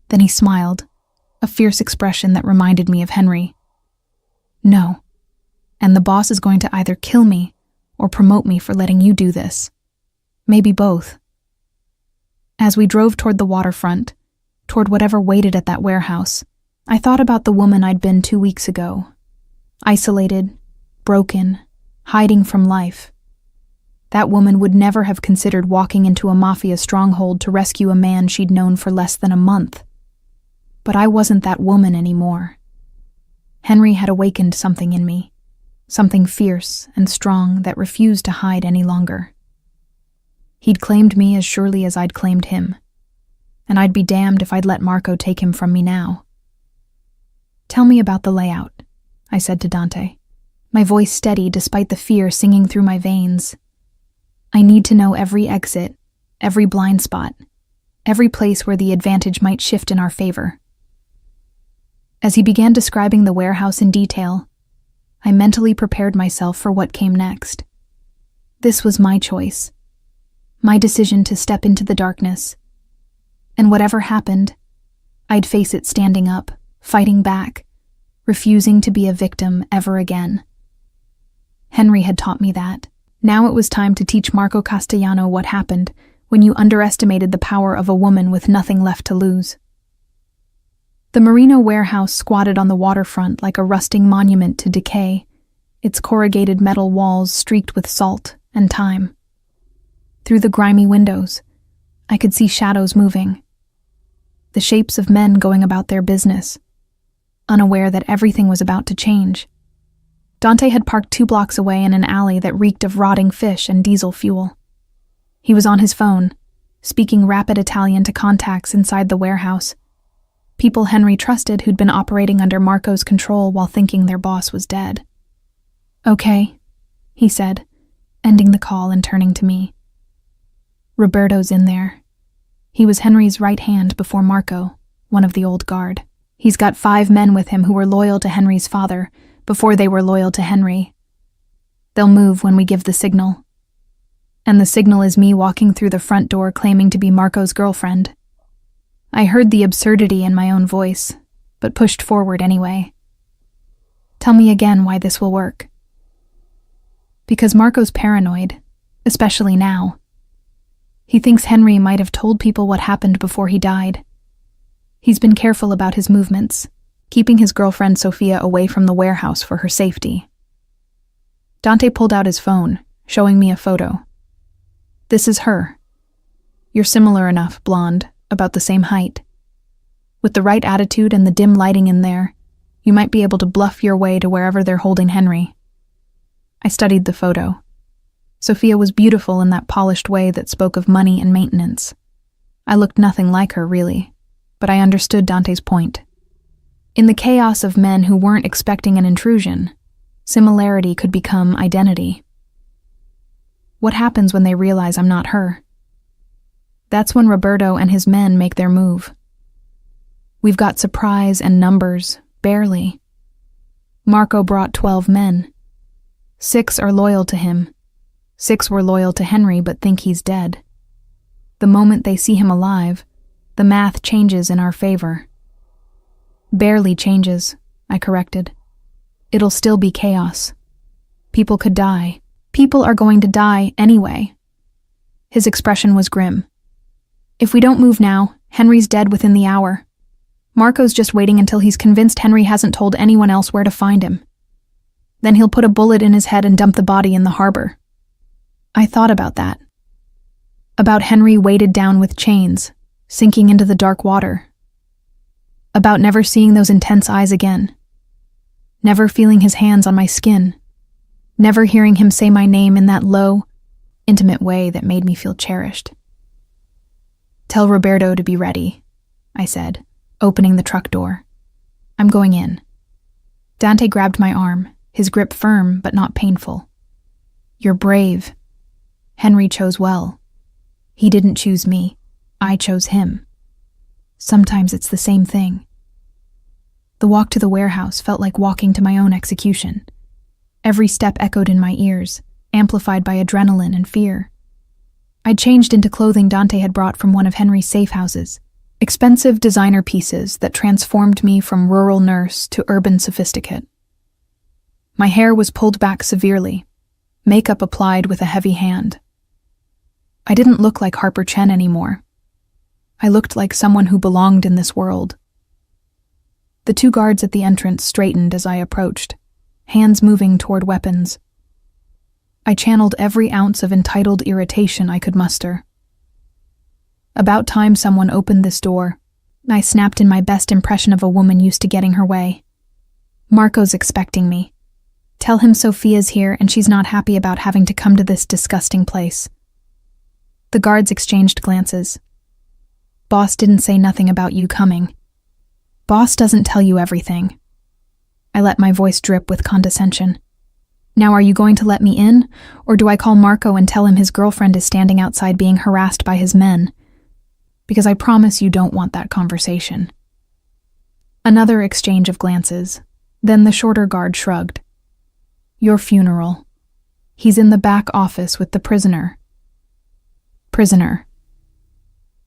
Then he smiled, a fierce expression that reminded me of Henry. "No. And the boss is going to either kill me or promote me for letting you do this. Maybe both." As we drove toward the waterfront, toward whatever waited at that warehouse, I thought about the woman I'd been 2 weeks ago. Isolated, broken, hiding from life. That woman would never have considered walking into a Mafia stronghold to rescue a man she'd known for less than a month. But I wasn't that woman anymore. Henry had awakened something in me, something fierce and strong that refused to hide any longer. He'd claimed me as surely as I'd claimed him, and I'd be damned if I'd let Marco take him from me now. "Tell me about the layout," I said to Dante, my voice steady despite the fear singing through my veins. "I need to know every exit, every blind spot, every place where the advantage might shift in our favor." As he began describing the warehouse in detail, I mentally prepared myself for what came next. This was my choice, my decision to step into the darkness. And whatever happened, I'd face it standing up, fighting back, refusing to be a victim ever again. Henry had taught me that. Now it was time to teach Marco Castellano what happened when you underestimated the power of a woman with nothing left to lose. The Merino warehouse squatted on the waterfront like a rusting monument to decay, its corrugated metal walls streaked with salt and time. Through the grimy windows, I could see shadows moving, the shapes of men going about their business, unaware that everything was about to change. Dante had parked 2 blocks away in an alley that reeked of rotting fish and diesel fuel. He was on his phone, speaking rapid Italian to contacts inside the warehouse, people Henry trusted who'd been operating under Marco's control while thinking their boss was dead. "Okay," he said, ending the call and turning to me. "Roberto's in there. He was Henry's right hand before Marco, one of the old guard. He's got 5 men with him who were loyal to Henry's father before they were loyal to Henry. They'll move when we give the signal. And the signal is me walking through the front door claiming to be Marco's girlfriend." I heard the absurdity in my own voice, but pushed forward anyway. "Tell me again why this will work." "Because Marco's paranoid, especially now. He thinks Henry might have told people what happened before he died. He's been careful about his movements, keeping his girlfriend Sophia away from the warehouse for her safety." Dante pulled out his phone, showing me a photo. "This is her. You're similar enough, blonde, about the same height. With the right attitude and the dim lighting in there, you might be able to bluff your way to wherever they're holding Henry." I studied the photo. Sophia was beautiful in that polished way that spoke of money and maintenance. I looked nothing like her, really, but I understood Dante's point. In the chaos of men who weren't expecting an intrusion, similarity could become identity. What happens when they realize I'm not her? That's when Roberto and his men make their move. We've got surprise and numbers, barely. Marco brought 12 men. 6 are loyal to him. 6 were loyal to Henry but think he's dead. The moment they see him alive, the math changes in our favor. "Barely changes," I corrected. "It'll still be chaos. People could die. People are going to die anyway." His expression was grim. "If we don't move now, Henry's dead within the hour. Marco's just waiting until he's convinced Henry hasn't told anyone else where to find him. Then he'll put a bullet in his head and dump the body in the harbor." I thought about that. About Henry weighted down with chains, sinking into the dark water. About never seeing those intense eyes again. Never feeling his hands on my skin. Never hearing him say my name in that low, intimate way that made me feel cherished. "Tell Roberto to be ready," I said, opening the truck door. "I'm going in." Dante grabbed my arm, his grip firm but not painful. "You're brave," Henry chose well. He didn't choose me. I chose him. Sometimes it's the same thing. The walk to the warehouse felt like walking to my own execution. Every step echoed in my ears, amplified by adrenaline and fear. I'd changed into clothing Dante had brought from one of Henry's safe houses, expensive designer pieces that transformed me from rural nurse to urban sophisticate. My hair was pulled back severely, makeup applied with a heavy hand. I didn't look like Harper Chen anymore. I looked like someone who belonged in this world. The two guards at the entrance straightened as I approached, hands moving toward weapons. I channeled every ounce of entitled irritation I could muster. About time someone opened this door. I snapped in my best impression of a woman used to getting her way. Marco's expecting me. Tell him Sophia's here and she's not happy about having to come to this disgusting place. The guards exchanged glances. Boss didn't say nothing about you coming. Boss doesn't tell you everything. I let my voice drip with condescension. Now are you going to let me in, or do I call Marco and tell him his girlfriend is standing outside being harassed by his men? Because I promise you don't want that conversation. Another exchange of glances. Then the shorter guard shrugged. Your funeral. He's in the back office with the prisoner. Prisoner.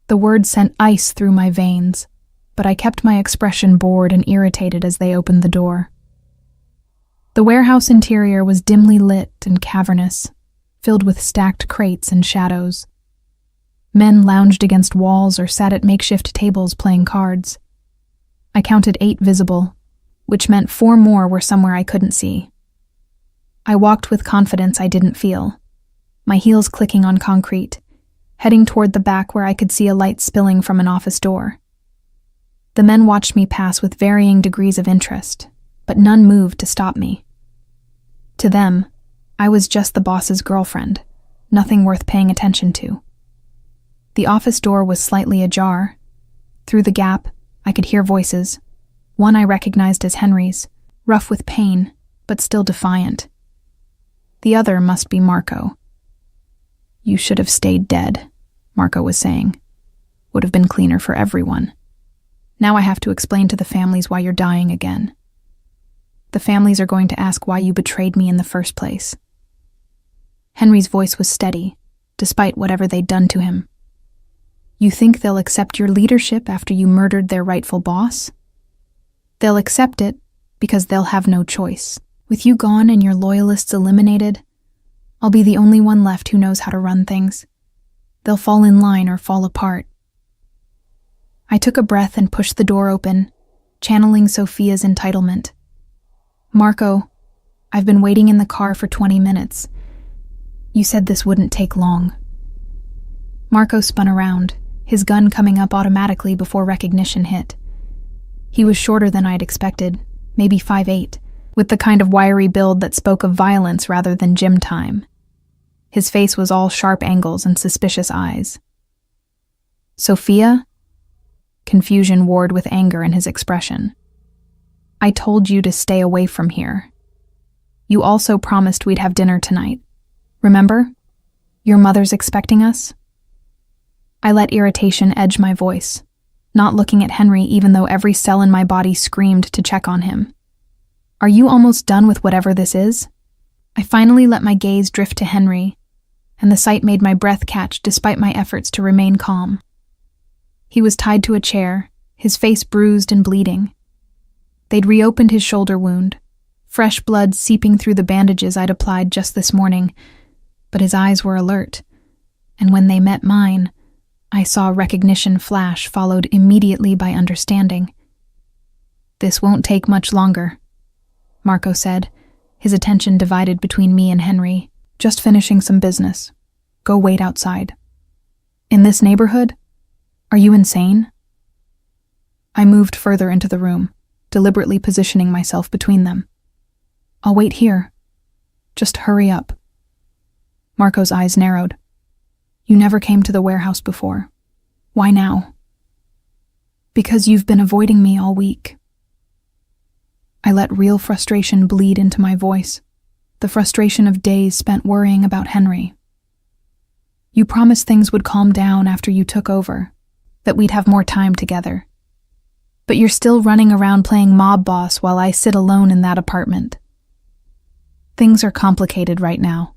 The word sent ice through my veins, but I kept my expression bored and irritated as they opened the door. The warehouse interior was dimly lit and cavernous, filled with stacked crates and shadows. Men lounged against walls or sat at makeshift tables playing cards. I counted 8 visible, which meant 4 more were somewhere I couldn't see. I walked with confidence I didn't feel, my heels clicking on concrete, heading toward the back where I could see a light spilling from an office door. The men watched me pass with varying degrees of interest, but none moved to stop me. To them, I was just the boss's girlfriend, nothing worth paying attention to. The office door was slightly ajar. Through the gap, I could hear voices. One I recognized as Henry's, rough with pain, but still defiant. The other must be Marco. You should have stayed dead, Marco was saying. Would have been cleaner for everyone. Now I have to explain to the families why you're dying again. The families are going to ask why you betrayed me in the first place. Henry's voice was steady, despite whatever they'd done to him. You think they'll accept your leadership after you murdered their rightful boss? They'll accept it because they'll have no choice. With you gone and your loyalists eliminated, I'll be the only one left who knows how to run things. They'll fall in line or fall apart. I took a breath and pushed the door open, channeling Sophia's entitlement. Marco, I've been waiting in the car for 20 minutes. You said this wouldn't take long. Marco spun around, his gun coming up automatically before recognition hit. He was shorter than I'd expected, maybe 5'8", with the kind of wiry build that spoke of violence rather than gym time. His face was all sharp angles and suspicious eyes. Sophia? Confusion warred with anger in his expression. I told you to stay away from here. You also promised we'd have dinner tonight. Remember? Your mother's expecting us? I let irritation edge my voice, not looking at Henry even though every cell in my body screamed to check on him. Are you almost done with whatever this is? I finally let my gaze drift to Henry, and the sight made my breath catch despite my efforts to remain calm. He was tied to a chair, his face bruised and bleeding. They'd reopened his shoulder wound, fresh blood seeping through the bandages I'd applied just this morning, but his eyes were alert, and when they met mine, I saw recognition flash followed immediately by understanding. This won't take much longer, Marco said, his attention divided between me and Henry. Just finishing some business. Go wait outside. In this neighborhood? Are you insane? I moved further into the room, deliberately positioning myself between them. I'll wait here. Just hurry up. Marco's eyes narrowed. You never came to the warehouse before. Why now? Because you've been avoiding me all week. I let real frustration bleed into my voice, the frustration of days spent worrying about Henry. You promised things would calm down after you took over, that we'd have more time together. But you're still running around playing mob boss while I sit alone in that apartment. Things are complicated right now.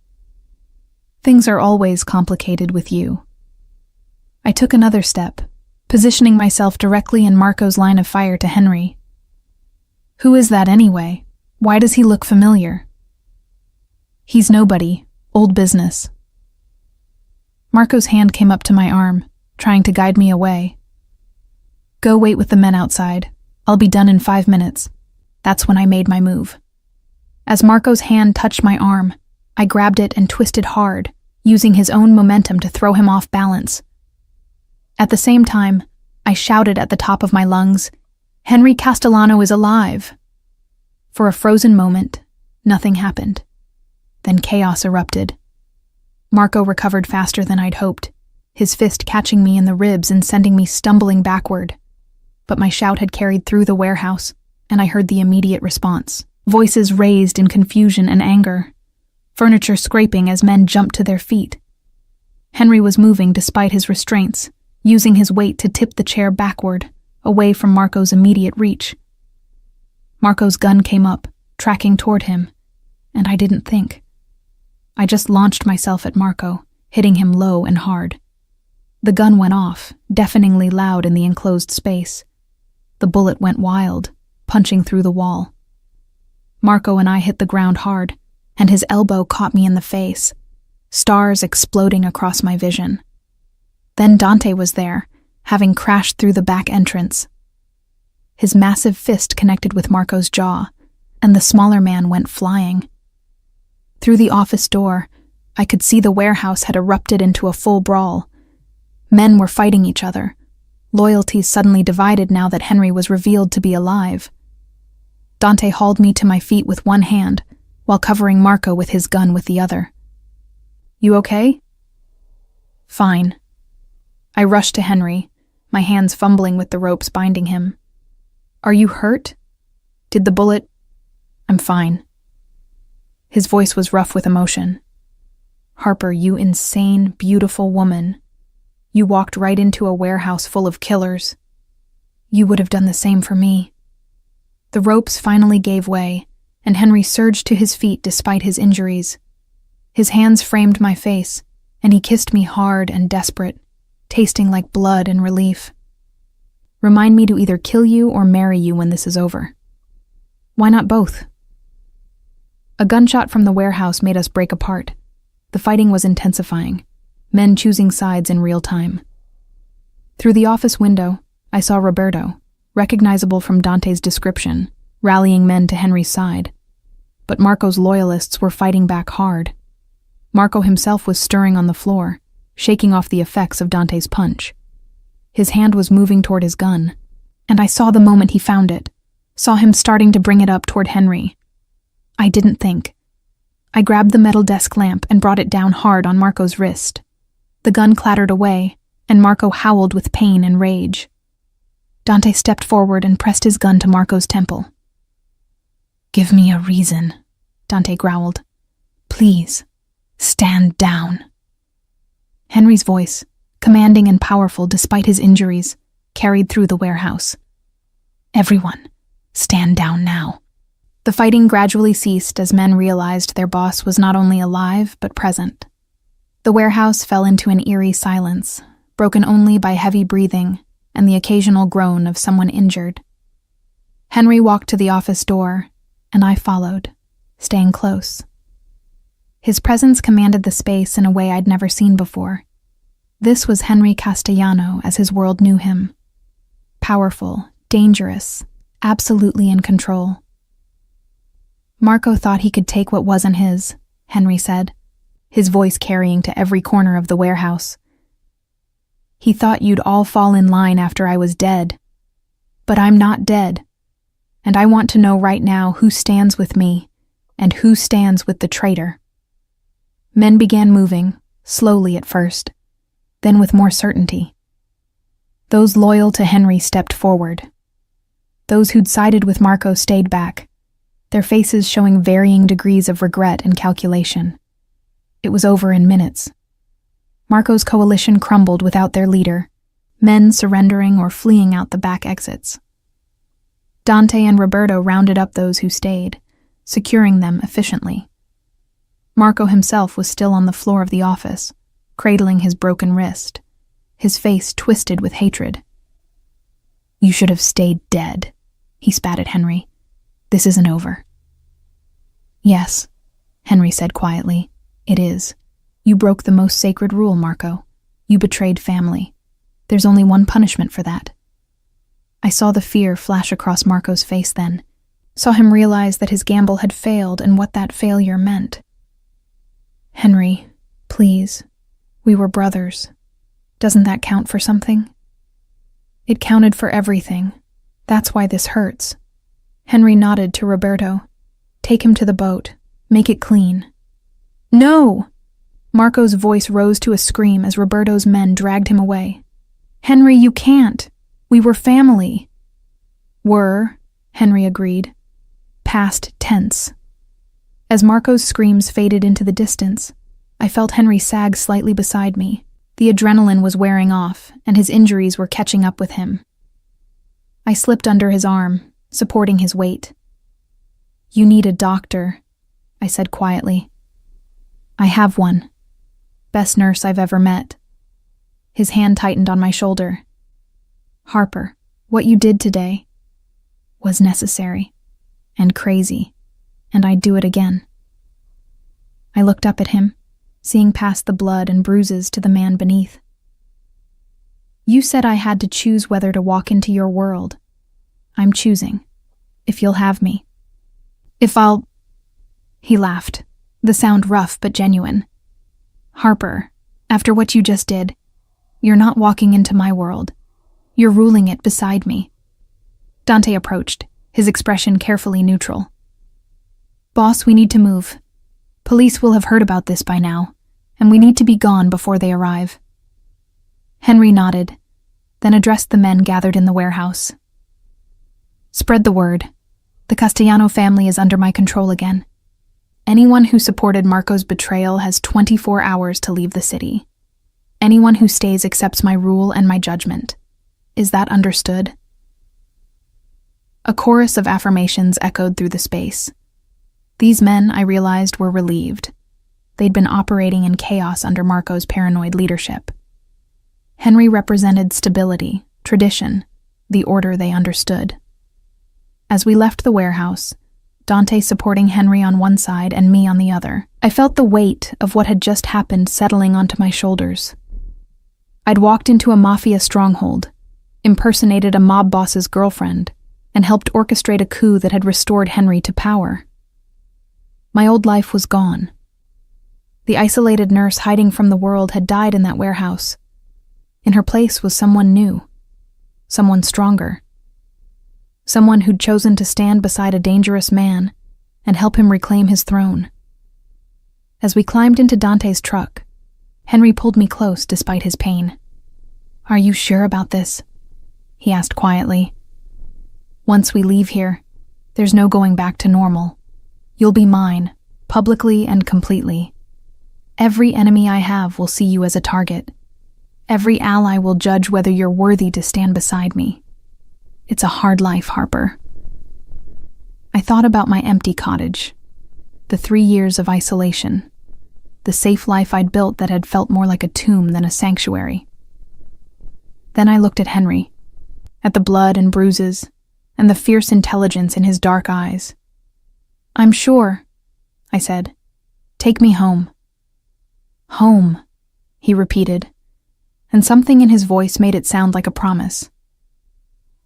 Things are always complicated with you. I took another step, positioning myself directly in Marco's line of fire to Henry. Who is that anyway? Why does he look familiar? He's nobody, old business. Marco's hand came up to my arm, trying to guide me away. Go wait with the men outside. I'll be done in 5 minutes. That's when I made my move. As Marco's hand touched my arm, I grabbed it and twisted hard, using his own momentum to throw him off balance. At the same time, I shouted at the top of my lungs, "Henry Castellano is alive!" For a frozen moment, nothing happened. Then chaos erupted. Marco recovered faster than I'd hoped, his fist catching me in the ribs and sending me stumbling backward. But my shout had carried through the warehouse, and I heard the immediate response. Voices raised in confusion and anger. Furniture scraping as men jumped to their feet. Henry was moving despite his restraints, using his weight to tip the chair backward, away from Marco's immediate reach. Marco's gun came up, tracking toward him, and I didn't think. I just launched myself at Marco, hitting him low and hard. The gun went off, deafeningly loud in the enclosed space. The bullet went wild, punching through the wall. Marco and I hit the ground hard, and his elbow caught me in the face, stars exploding across my vision. Then Dante was there, having crashed through the back entrance. His massive fist connected with Marco's jaw, and the smaller man went flying. Through the office door, I could see the warehouse had erupted into a full brawl. Men were fighting each other. Loyalties suddenly divided now that Henry was revealed to be alive. Dante hauled me to my feet with one hand, while covering Marco with his gun with the other. "You okay?" "Fine." I rushed to Henry, my hands fumbling with the ropes binding him. "Are you hurt? Did the bullet—" "I'm fine." His voice was rough with emotion. "Harper, you insane, beautiful woman. You walked right into a warehouse full of killers. You would have done the same for me." The ropes finally gave way, and Henry surged to his feet despite his injuries. His hands framed my face, and he kissed me hard and desperate, tasting like blood and relief. "Remind me to either kill you or marry you when this is over." "Why not both?" A gunshot from the warehouse made us break apart. The fighting was intensifying, men choosing sides in real time. Through the office window, I saw Roberto, recognizable from Dante's description, rallying men to Henry's side. But Marco's loyalists were fighting back hard. Marco himself was stirring on the floor, shaking off the effects of Dante's punch. His hand was moving toward his gun, and I saw the moment he found it, saw him starting to bring it up toward Henry. I didn't think. I grabbed the metal desk lamp and brought it down hard on Marco's wrist. The gun clattered away, and Marco howled with pain and rage. Dante stepped forward and pressed his gun to Marco's temple. "Give me a reason," Dante growled. "Please, stand down." Henry's voice, commanding and powerful despite his injuries, carried through the warehouse. "Everyone, stand down now." The fighting gradually ceased as men realized their boss was not only alive but present. The warehouse fell into an eerie silence, broken only by heavy breathing and the occasional groan of someone injured. Henry walked to the office door, and I followed, staying close. His presence commanded the space in a way I'd never seen before. This was Henry Castellano as his world knew him. Powerful, dangerous, absolutely in control. "Marco thought he could take what wasn't his," Henry said, his voice carrying to every corner of the warehouse. "He thought you'd all fall in line after I was dead. But I'm not dead, and I want to know right now who stands with me and who stands with the traitor." Men began moving, slowly at first, then with more certainty. Those loyal to Henry stepped forward. Those who'd sided with Marco stayed back, their faces showing varying degrees of regret and calculation. It was over in minutes. Marco's coalition crumbled without their leader, men surrendering or fleeing out the back exits. Dante and Roberto rounded up those who stayed, securing them efficiently. Marco himself was still on the floor of the office, cradling his broken wrist, his face twisted with hatred. "You should have stayed dead," he spat at Henry. "This isn't over." "Yes," Henry said quietly, "it is. You broke the most sacred rule, Marco. You betrayed family. There's only one punishment for that." I saw the fear flash across Marco's face then, saw him realize that his gamble had failed and what that failure meant. "Henry, please. We were brothers. Doesn't that count for something?" "It counted for everything. That's why this hurts." Henry nodded to Roberto. "Take him to the boat. Make it clean." "No!" Marco's voice rose to a scream as Roberto's men dragged him away. "Henry, you can't. We were family." "Were," Henry agreed. Past tense. As Marco's screams faded into the distance, I felt Henry sag slightly beside me. The adrenaline was wearing off, and his injuries were catching up with him. I slipped under his arm, supporting his weight. "You need a doctor," I said quietly. "I have one. Best nurse I've ever met." His hand tightened on my shoulder. "Harper, what you did today was necessary and crazy, and I'd do it again." I looked up at him, seeing past the blood and bruises to the man beneath. "You said I had to choose whether to walk into your world. I'm choosing, if you'll have me. If I'll—" He laughed, the sound rough but genuine. "Harper, after what you just did, you're not walking into my world. You're ruling it beside me." Dante approached, his expression carefully neutral. "Boss, we need to move. Police will have heard about this by now, and we need to be gone before they arrive." Henry nodded, then addressed the men gathered in the warehouse. "Spread the word. The Castellano family is under my control again. Anyone who supported Marco's betrayal has 24 hours to leave the city. Anyone who stays accepts my rule and my judgment. Is that understood?" A chorus of affirmations echoed through the space. These men, I realized, were relieved. They'd been operating in chaos under Marco's paranoid leadership. Henry represented stability, tradition, the order they understood. As we left the warehouse, Dante supporting Henry on one side and me on the other, I felt the weight of what had just happened settling onto my shoulders. I'd walked into a Mafia stronghold, impersonated a mob boss's girlfriend, and helped orchestrate a coup that had restored Henry to power. My old life was gone. The isolated nurse hiding from the world had died in that warehouse. In her place was someone new, someone stronger. Someone who'd chosen to stand beside a dangerous man and help him reclaim his throne. As we climbed into Dante's truck, Henry pulled me close despite his pain. "Are you sure about this?" he asked quietly. "Once we leave here, there's no going back to normal. You'll be mine, publicly and completely. Every enemy I have will see you as a target. Every ally will judge whether you're worthy to stand beside me. It's a hard life, Harper." I thought about my empty cottage, the 3 years of isolation, the safe life I'd built that had felt more like a tomb than a sanctuary. Then I looked at Henry, at the blood and bruises, and the fierce intelligence in his dark eyes. "I'm sure," I said. "Take me home." "Home," he repeated, and something in his voice made it sound like a promise.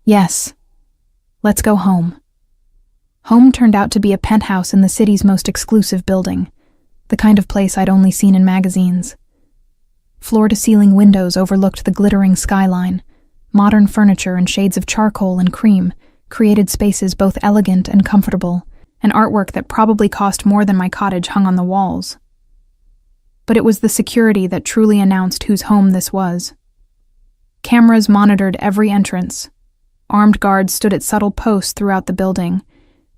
"Yes, let's go home." Home turned out to be a penthouse in the city's most exclusive building, the kind of place I'd only seen in magazines. Floor-to-ceiling windows overlooked the glittering skyline. Modern furniture and shades of charcoal and cream created spaces both elegant and comfortable, and artwork that probably cost more than my cottage hung on the walls. But it was the security that truly announced whose home this was. Cameras monitored every entrance. Armed guards stood at subtle posts throughout the building,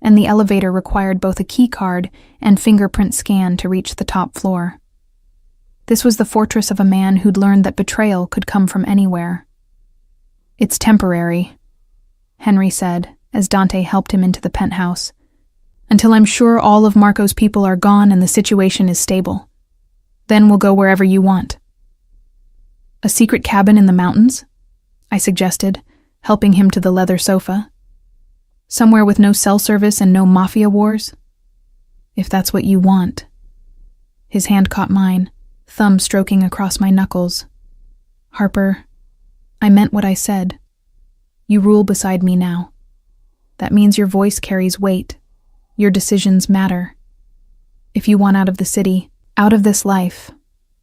and the elevator required both a key card and fingerprint scan to reach the top floor. This was the fortress of a man who'd learned that betrayal could come from anywhere. "It's temporary," Henry said, as Dante helped him into the penthouse, "until I'm sure all of Marco's people are gone and the situation is stable. Then we'll go wherever you want." "A secret cabin in the mountains?" I suggested, helping him to the leather sofa. "Somewhere with no cell service and no Mafia wars?" "If that's what you want." His hand caught mine, thumb stroking across my knuckles. "Harper, I meant what I said. You rule beside me now. That means your voice carries weight. Your decisions matter. If you want out of the city, out of this life,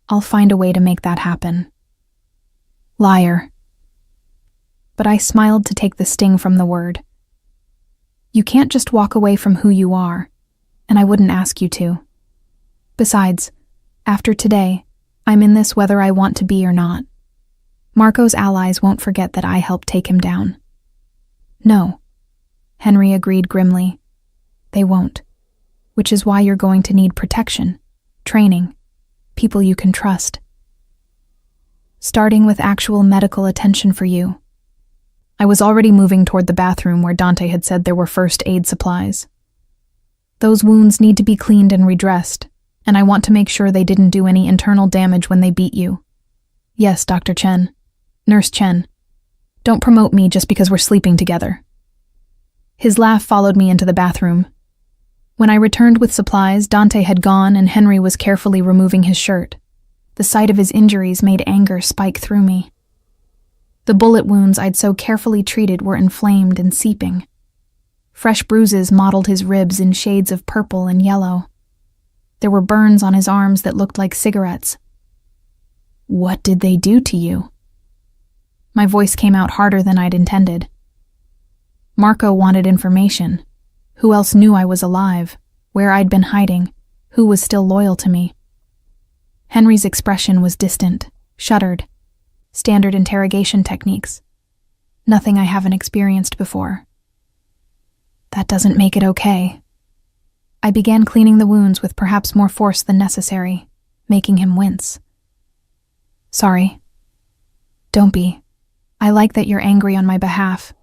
I'll find a way to make that happen." Liar. But I smiled to take the sting from the word. You can't just walk away from who you are, and I wouldn't ask you to. Besides, after today, I'm in this whether I want to be or not. Marco's allies won't forget that I helped take him down. "No," Henry agreed grimly. "They won't. Which is why you're going to need protection, training, people you can trust. Starting with actual medical attention for you." I was already moving toward the bathroom where Dante had said there were first aid supplies. "Those wounds need to be cleaned and redressed, and I want to make sure they didn't do any internal damage when they beat you." "Yes, Dr. Chen. Nurse Chen. Don't promote me just because we're sleeping together." His laugh followed me into the bathroom. When I returned with supplies, Dante had gone and Henry was carefully removing his shirt. The sight of his injuries made anger spike through me. The bullet wounds I'd so carefully treated were inflamed and seeping. Fresh bruises mottled his ribs in shades of purple and yellow. There were burns on his arms that looked like cigarettes. "What did they do to you?" My voice came out harder than I'd intended. Marco wanted information. Who else knew I was alive? Where I'd been hiding? Who was still loyal to me? Henry's expression was distant, shuttered. Standard interrogation techniques. Nothing I haven't experienced before. That doesn't make it okay. I began cleaning the wounds with perhaps more force than necessary, making him wince. "Sorry." "Don't be. I like that you're angry on my behalf.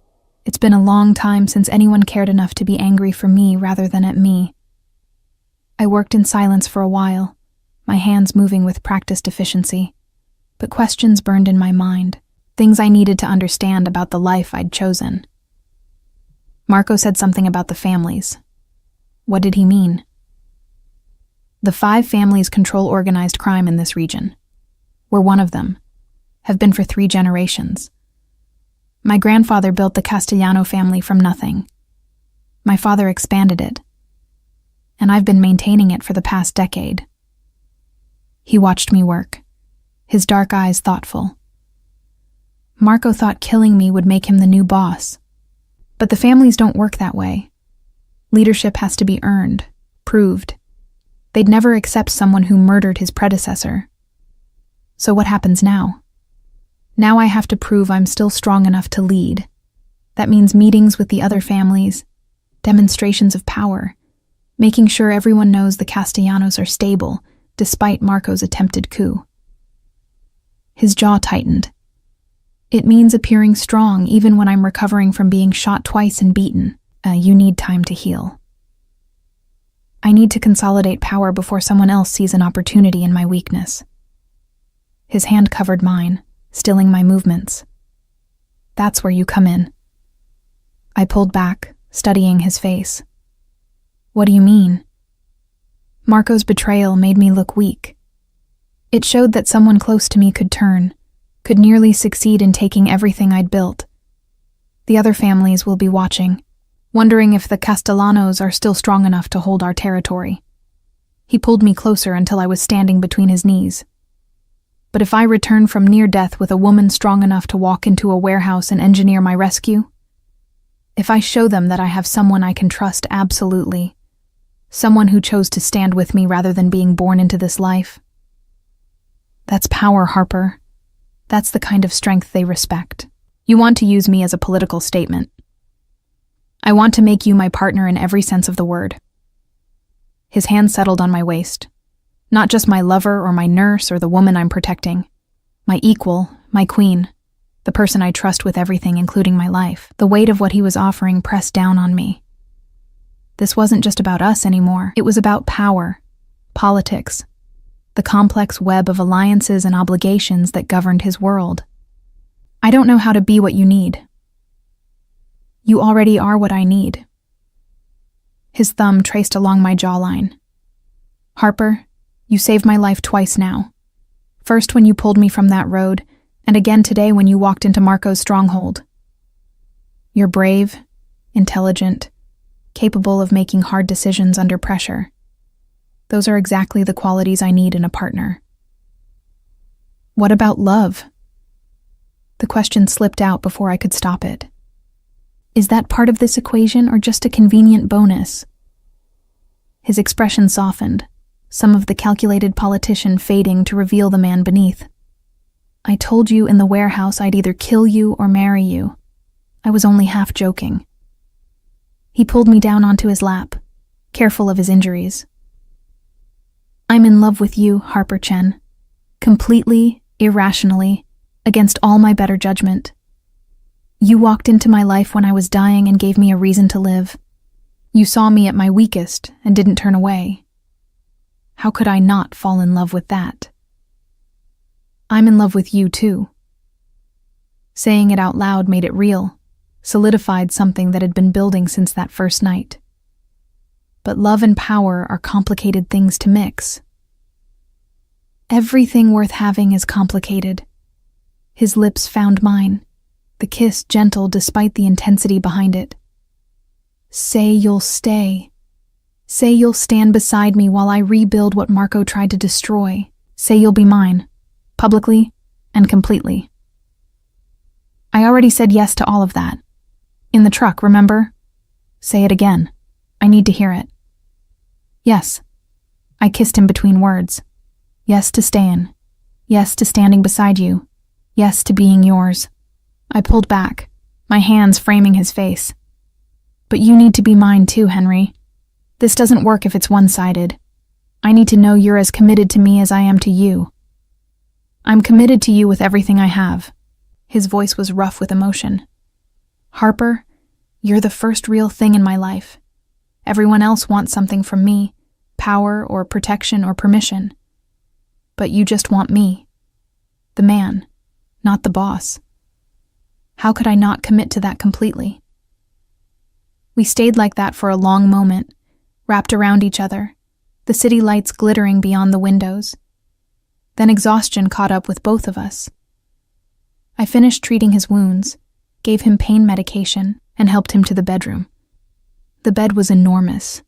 It's been a long time since anyone cared enough to be angry for me rather than at me." I worked in silence for a while, my hands moving with practiced efficiency, but questions burned in my mind, things I needed to understand about the life I'd chosen. Marco said something about the families. What did he mean? "The 5 families control organized crime in this region. We're one of them, have been for 3 generations. My grandfather built the Castellano family from nothing. My father expanded it, and I've been maintaining it for the past decade." He watched me work, his dark eyes thoughtful. Marco thought killing me would make him the new boss. But the families don't work that way. Leadership has to be earned, proved. They'd never accept someone who murdered his predecessor. So what happens now? Now I have to prove I'm still strong enough to lead. That means meetings with the other families, demonstrations of power, making sure everyone knows the Castellanos are stable, despite Marco's attempted coup. His jaw tightened. It means appearing strong even when I'm recovering from being shot twice and beaten. You need time to heal. I need to consolidate power before someone else sees an opportunity in my weakness. His hand covered mine, stilling my movements. That's where you come in. I pulled back, studying his face. What do you mean? Marco's betrayal made me look weak. It showed that someone close to me could turn, could nearly succeed in taking everything I'd built. The other families will be watching, wondering if the Castellanos are still strong enough to hold our territory. He pulled me closer until I was standing between his knees. But if I return from near death with a woman strong enough to walk into a warehouse and engineer my rescue, if I show them that I have someone I can trust absolutely, someone who chose to stand with me rather than being born into this life, that's power, Harper. That's the kind of strength they respect. You want to use me as a political statement. I want to make you my partner in every sense of the word. His hand settled on my waist. Not just my lover or my nurse or the woman I'm protecting. My equal, my queen, the person I trust with everything, including my life. The weight of what he was offering pressed down on me. This wasn't just about us anymore. It was about power, politics, the complex web of alliances and obligations that governed his world. I don't know how to be what you need. You already are what I need. His thumb traced along my jawline. Harper, you saved my life twice now. First when you pulled me from that road, and again today when you walked into Marco's stronghold. You're brave, intelligent, capable of making hard decisions under pressure. Those are exactly the qualities I need in a partner. What about love? The question slipped out before I could stop it. Is that part of this equation or just a convenient bonus? His expression softened, some of the calculated politician fading to reveal the man beneath. I told you in the warehouse I'd either kill you or marry you. I was only half joking. He pulled me down onto his lap, careful of his injuries. I'm in love with you, Harper Chen. Completely, irrationally, against all my better judgment. You walked into my life when I was dying and gave me a reason to live. You saw me at my weakest and didn't turn away. How could I not fall in love with that? I'm in love with you too. Saying it out loud made it real, solidified something that had been building since that first night. But love and power are complicated things to mix. Everything worth having is complicated. His lips found mine, the kiss gentle despite the intensity behind it. Say you'll stay. Say you'll stand beside me while I rebuild what Marco tried to destroy. Say you'll be mine, publicly and completely. I already said yes to all of that. In the truck, remember? Say it again. I need to hear it. Yes. I kissed him between words. Yes to staying. Yes to standing beside you. Yes to being yours. I pulled back, my hands framing his face. But you need to be mine too, Henry. This doesn't work if it's one-sided. I need to know you're as committed to me as I am to you. I'm committed to you with everything I have. His voice was rough with emotion. Harper, you're the first real thing in my life. Everyone else wants something from me, power or protection or permission. But you just want me. The man, not the boss. How could I not commit to that completely? We stayed like that for a long moment, wrapped around each other, the city lights glittering beyond the windows. Then exhaustion caught up with both of us. I finished treating his wounds, gave him pain medication, and helped him to the bedroom. The bed was enormous,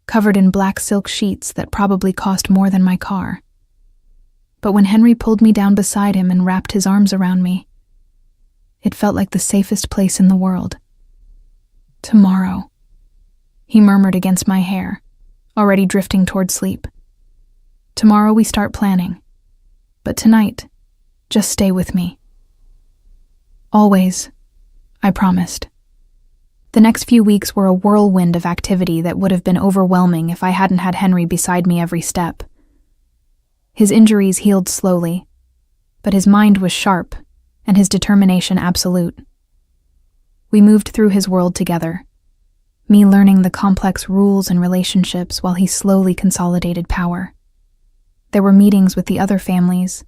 covered in black silk sheets that probably cost more than my car. But when Henry pulled me down beside him and wrapped his arms around me, it felt like the safest place in the world. Tomorrow, he murmured against my hair, already drifting toward sleep. Tomorrow we start planning. But tonight, just stay with me. Always, I promised. The next few weeks were a whirlwind of activity that would have been overwhelming if I hadn't had Henry beside me every step. His injuries healed slowly, but his mind was sharp and his determination absolute. We moved through his world together, me learning the complex rules and relationships while he slowly consolidated power. There were meetings with the other families,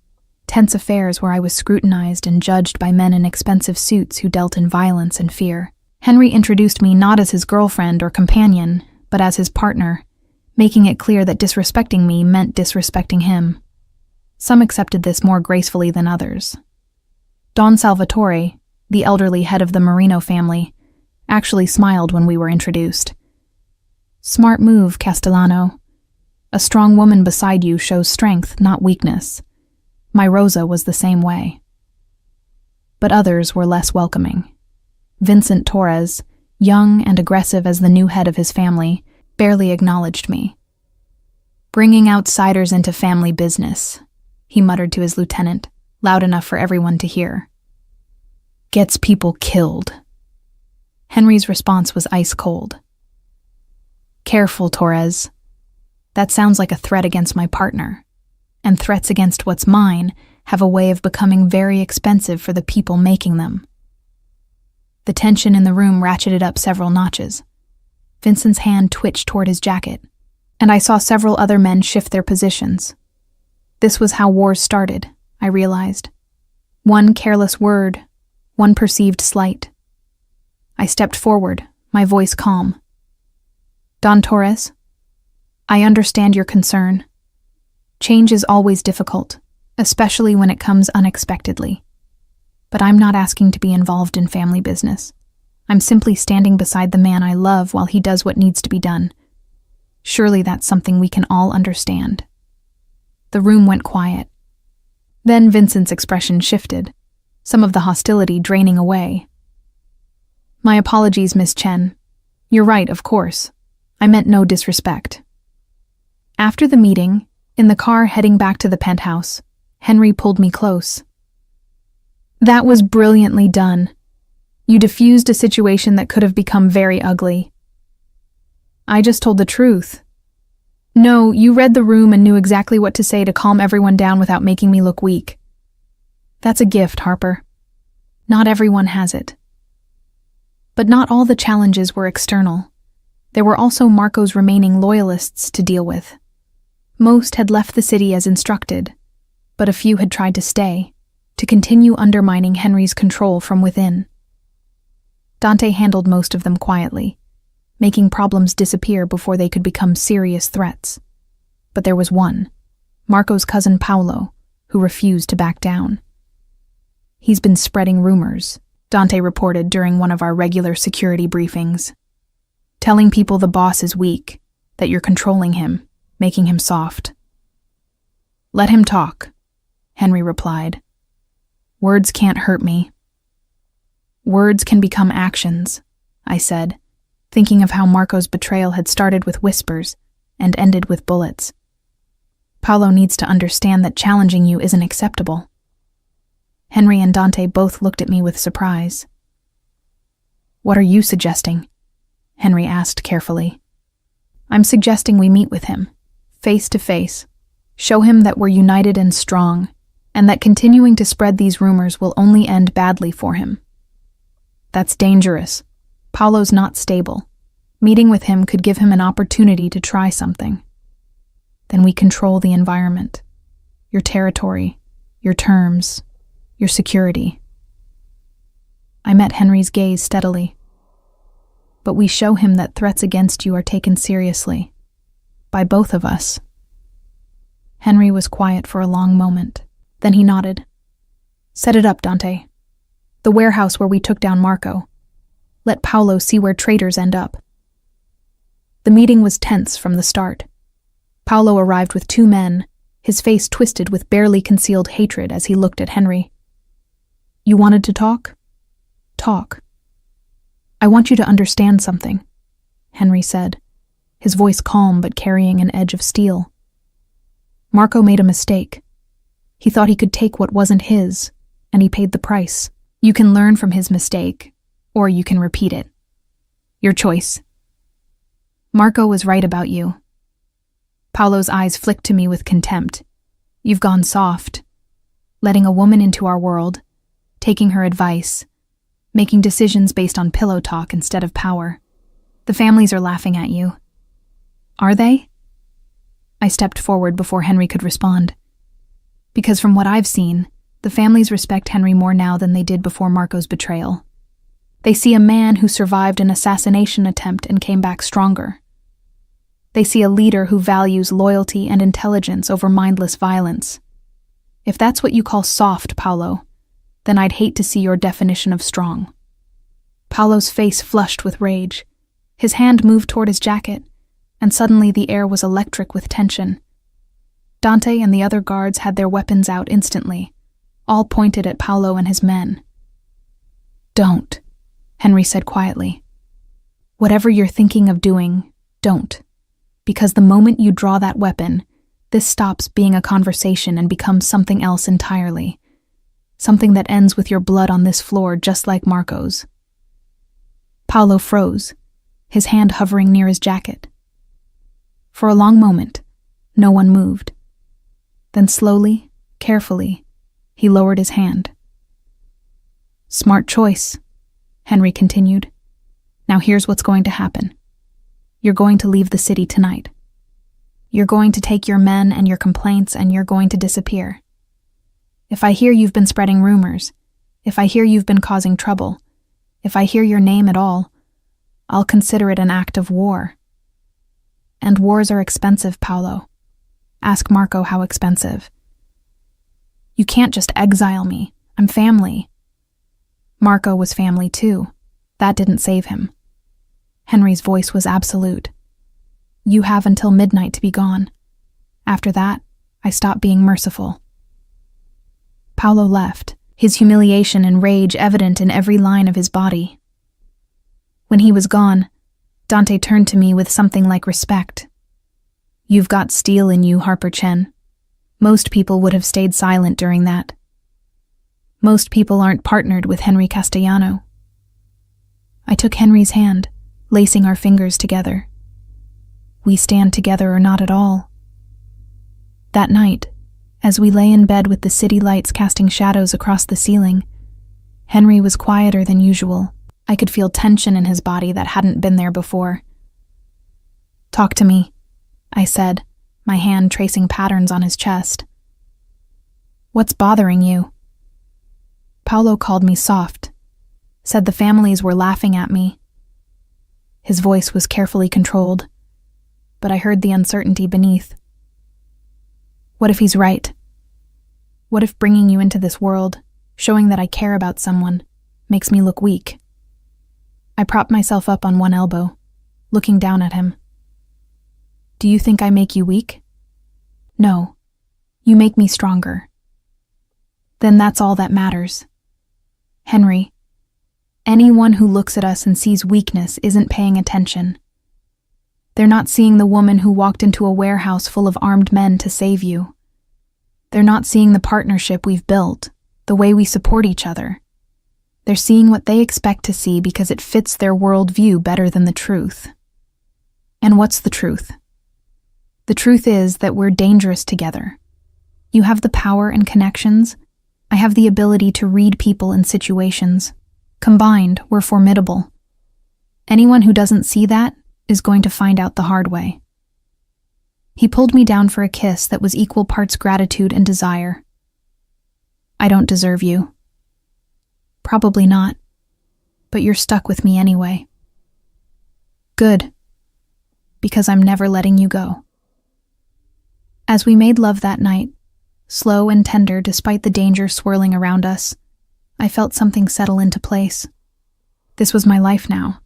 tense affairs where I was scrutinized and judged by men in expensive suits who dealt in violence and fear. Henry introduced me not as his girlfriend or companion, but as his partner, making it clear that disrespecting me meant disrespecting him. Some accepted this more gracefully than others. Don Salvatore, the elderly head of the Marino family, actually smiled when we were introduced. Smart move, Castellano. A strong woman beside you shows strength, not weakness. My Rosa was the same way. But others were less welcoming. Vincent Torres, young and aggressive as the new head of his family, barely acknowledged me. Bringing outsiders into family business, he muttered to his lieutenant, loud enough for everyone to hear. Gets people killed. Henry's response was ice cold. Careful, Torres. That sounds like a threat against my partner. And threats against what's mine have a way of becoming very expensive for the people making them. The tension in the room ratcheted up several notches. Vincent's hand twitched toward his jacket, and I saw several other men shift their positions. This was how wars started, I realized. One careless word, one perceived slight. I stepped forward, my voice calm. Don Torres, I understand your concern. Change is always difficult, especially when it comes unexpectedly. But I'm not asking to be involved in family business. I'm simply standing beside the man I love while he does what needs to be done. Surely that's something we can all understand. The room went quiet. Then Vincent's expression shifted, some of the hostility draining away. My apologies, Miss Chen. You're right, of course. I meant no disrespect. After the meeting, in the car heading back to the penthouse, Henry pulled me close. That was brilliantly done. You diffused a situation that could have become very ugly. I just told the truth. No, you read the room and knew exactly what to say to calm everyone down without making me look weak. That's a gift, Harper. Not everyone has it. But not all the challenges were external. There were also Marco's remaining loyalists to deal with. Most had left the city as instructed, but a few had tried to stay, to continue undermining Henry's control from within. Dante handled most of them quietly, making problems disappear before they could become serious threats. But there was one, Marco's cousin Paolo, who refused to back down. He's been spreading rumors, Dante reported during one of our regular security briefings. Telling people the boss is weak, that you're controlling him, making him soft. Let him talk, Henry replied. Words can't hurt me. Words can become actions, I said, thinking of how Marco's betrayal had started with whispers and ended with bullets. Paolo needs to understand that challenging you isn't acceptable. Henry and Dante both looked at me with surprise. What are you suggesting? Henry asked carefully. I'm suggesting we meet with him, face to face, show him that we're united and strong, and that continuing to spread these rumors will only end badly for him. That's dangerous. Paolo's not stable. Meeting with him could give him an opportunity to try something. Then we control the environment, your territory, your terms, your security. I met Henry's gaze steadily. But we show him that threats against you are taken seriously, by both of us. Henry was quiet for a long moment. Then he nodded. Set it up, Dante. The warehouse where we took down Marco. Let Paolo see where traitors end up. The meeting was tense from the start. Paolo arrived with 2 men, his face twisted with barely concealed hatred as he looked at Henry. You wanted to talk? Talk. I want you to understand something, Henry said, his voice calm but carrying an edge of steel. Marco made a mistake. He thought he could take what wasn't his, and he paid the price. You can learn from his mistake, or you can repeat it. Your choice. Marco was right about you. Paolo's eyes flicked to me with contempt. You've gone soft, letting a woman into our world, taking her advice, making decisions based on pillow talk instead of power. The families are laughing at you. Are they? I stepped forward before Henry could respond. Because from what I've seen, the families respect Henry more now than they did before Marco's betrayal. They see a man who survived an assassination attempt and came back stronger. They see a leader who values loyalty and intelligence over mindless violence. If that's what you call soft, Paolo, then I'd hate to see your definition of strong. Paolo's face flushed with rage. His hand moved toward his jacket, and suddenly the air was electric with tension. Dante and the other guards had their weapons out instantly, all pointed at Paolo and his men. Don't, Henry said quietly. Whatever you're thinking of doing, don't. Because the moment you draw that weapon, this stops being a conversation and becomes something else entirely. Something that ends with your blood on this floor just like Marco's. Paolo froze, his hand hovering near his jacket. For a long moment, No one moved. Then slowly, carefully, he lowered his hand. "Smart choice," Henry continued. "Now here's what's going to happen. You're going to leave the city tonight. You're going to take your men and your complaints and you're going to disappear. If I hear you've been spreading rumors, if I hear you've been causing trouble, if I hear your name at all, I'll consider it an act of war. And wars are expensive, Paolo. Ask Marco how expensive. You can't just exile me. I'm family." Marco was family too. That didn't save him. Henry's voice was absolute. "You have until midnight to be gone. After that, I stop being merciful." Paolo left, his humiliation and rage evident in every line of his body. When he was gone, Dante turned to me with something like respect. "You've got steel in you, Harper Chen. Most people would have stayed silent during that. Most people aren't partnered with Henry Castellano." I took Henry's hand, lacing our fingers together. "We stand together or not at all." That night, as we lay in bed with the city lights casting shadows across the ceiling, Henry was quieter than usual. I could feel tension in his body that hadn't been there before. "Talk to me," I said, my hand tracing patterns on his chest. "What's bothering you?" Paolo called me soft, said the families were laughing at me. His voice was carefully controlled, but I heard the uncertainty beneath. "What if he's right? What if bringing you into this world, showing that I care about someone, makes me look weak?" I propped myself up on one elbow, looking down at him. "Do you think I make you weak?" "No. You make me stronger." "Then that's all that matters. Henry, anyone who looks at us and sees weakness isn't paying attention. They're not seeing the woman who walked into a warehouse full of armed men to save you. They're not seeing the partnership we've built, the way we support each other. They're seeing what they expect to see because it fits their worldview better than the truth. And what's the truth? The truth is that we're dangerous together. You have the power and connections. I have the ability to read people and situations. Combined, we're formidable. Anyone who doesn't see that is going to find out the hard way." He pulled me down for a kiss that was equal parts gratitude and desire. "I don't deserve you." "Probably not, but you're stuck with me anyway." "Good, because I'm never letting you go." As we made love that night, slow and tender despite the danger swirling around us, I felt something settle into place. This was my life now.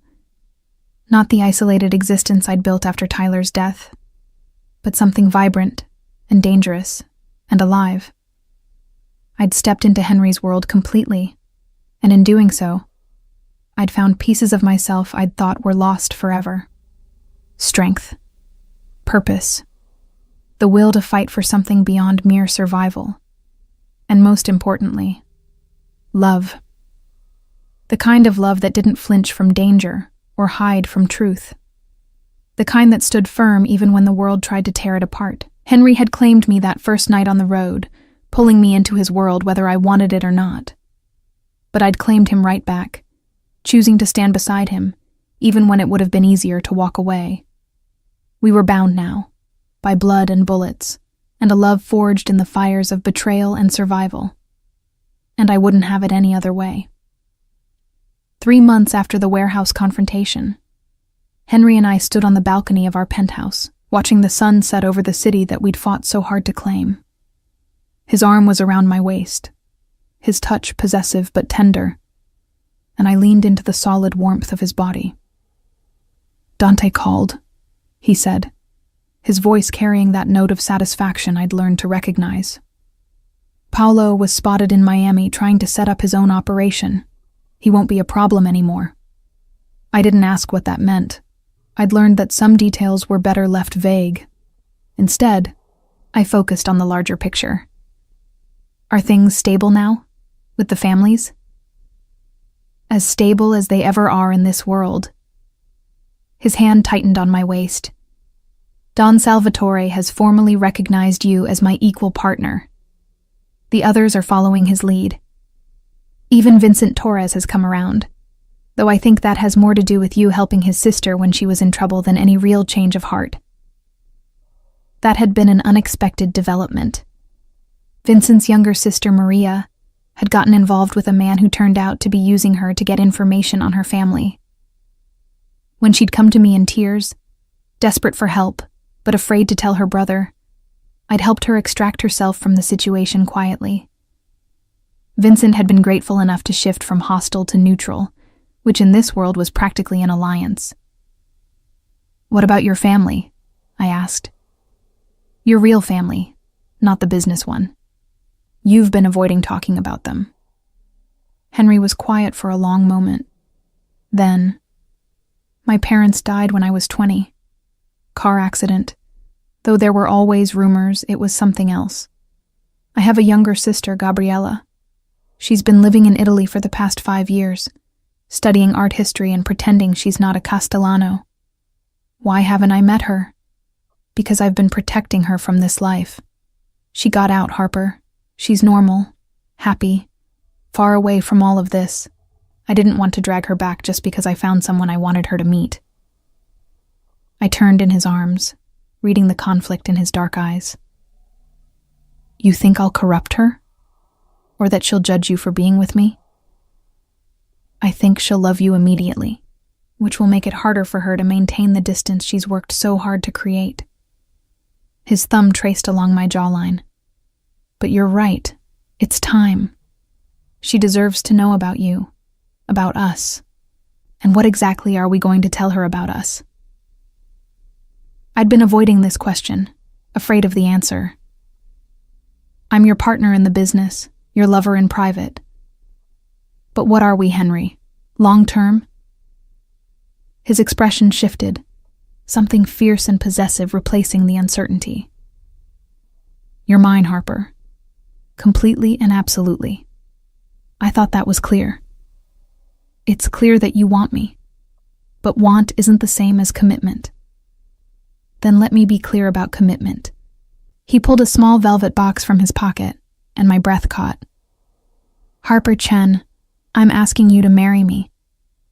Not the isolated existence I'd built after Tyler's death, but something vibrant and dangerous and alive. I'd stepped into Henry's world completely, and in doing so, I'd found pieces of myself I'd thought were lost forever. Strength, purpose, the will to fight for something beyond mere survival, and most importantly, love. The kind of love that didn't flinch from danger or hide from truth. The kind that stood firm even when the world tried to tear it apart. Henry had claimed me that first night on the road, pulling me into his world whether I wanted it or not. But I'd claimed him right back, choosing to stand beside him, even when it would have been easier to walk away. We were bound now, by blood and bullets, and a love forged in the fires of betrayal and survival. And I wouldn't have it any other way. 3 months after the warehouse confrontation, Henry and I stood on the balcony of our penthouse, watching the sun set over the city that we'd fought so hard to claim. His arm was around my waist, his touch possessive but tender, and I leaned into the solid warmth of his body. "Dante called," he said, his voice carrying that note of satisfaction I'd learned to recognize. "Paolo was spotted in Miami trying to set up his own operation. He won't be a problem anymore." I didn't ask what that meant. I'd learned that some details were better left vague. Instead, I focused on the larger picture. "Are things stable now? With the families?" "As stable as they ever are in this world." His hand tightened on my waist. Don Salvatore has formally recognized you as my equal partner. The others are following his lead. Even Vincent Torres has come around, though I think that has more to do with you helping his sister when she was in trouble than any real change of heart. That had been an unexpected development. Vincent's younger sister, Maria, had gotten involved with a man who turned out to be using her to get information on her family. When she'd come to me in tears, desperate for help, but afraid to tell her brother, I'd helped her extract herself from the situation quietly. Vincent had been grateful enough to shift from hostile to neutral, which in this world was practically an alliance. "What about your family?" I asked. "Your real family, not the business one. You've been avoiding talking about them." Henry was quiet for a long moment. Then, "My parents died when I was 20. Car accident. Though there were always rumors, it was something else. I have a younger sister, Gabriella. She's been living in Italy for the past 5 years, studying art history and pretending she's not a Castellano. Why haven't I met her? Because I've been protecting her from this life. She got out, Harper. She's normal, happy, far away from all of this. I didn't want to drag her back just because I found someone I wanted her to meet." I turned in his arms, reading the conflict in his dark eyes. "You think I'll corrupt her? Or that she'll judge you for being with me?" "I think she'll love you immediately, which will make it harder for her to maintain the distance she's worked so hard to create." His thumb traced along my jawline. "But you're right. It's time. She deserves to know about you, about us. And what exactly are we going to tell her about us?" I'd been avoiding this question, afraid of the answer. "I'm your partner in the business, your lover in private. But what are we, Henry? Long-term?" His expression shifted, something fierce and possessive replacing the uncertainty. "You're mine, Harper. Completely and absolutely. I thought that was clear." "It's clear that you want me. But want isn't the same as commitment." "Then let me be clear about commitment." He pulled a small velvet box from his pocket, and my breath caught. "Harper Chen, I'm asking you to marry me.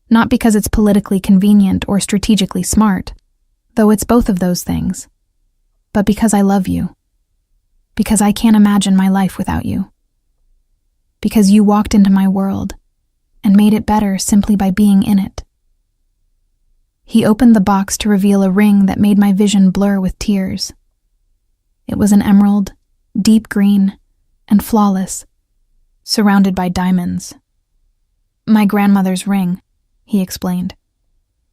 Not because it's politically convenient or strategically smart, though it's both of those things, but because I love you. Because I can't imagine my life without you. Because you walked into my world and made it better simply by being in it." He opened the box to reveal a ring that made my vision blur with tears. It was an emerald, deep green, and flawless, surrounded by diamonds. "My grandmother's ring," he explained.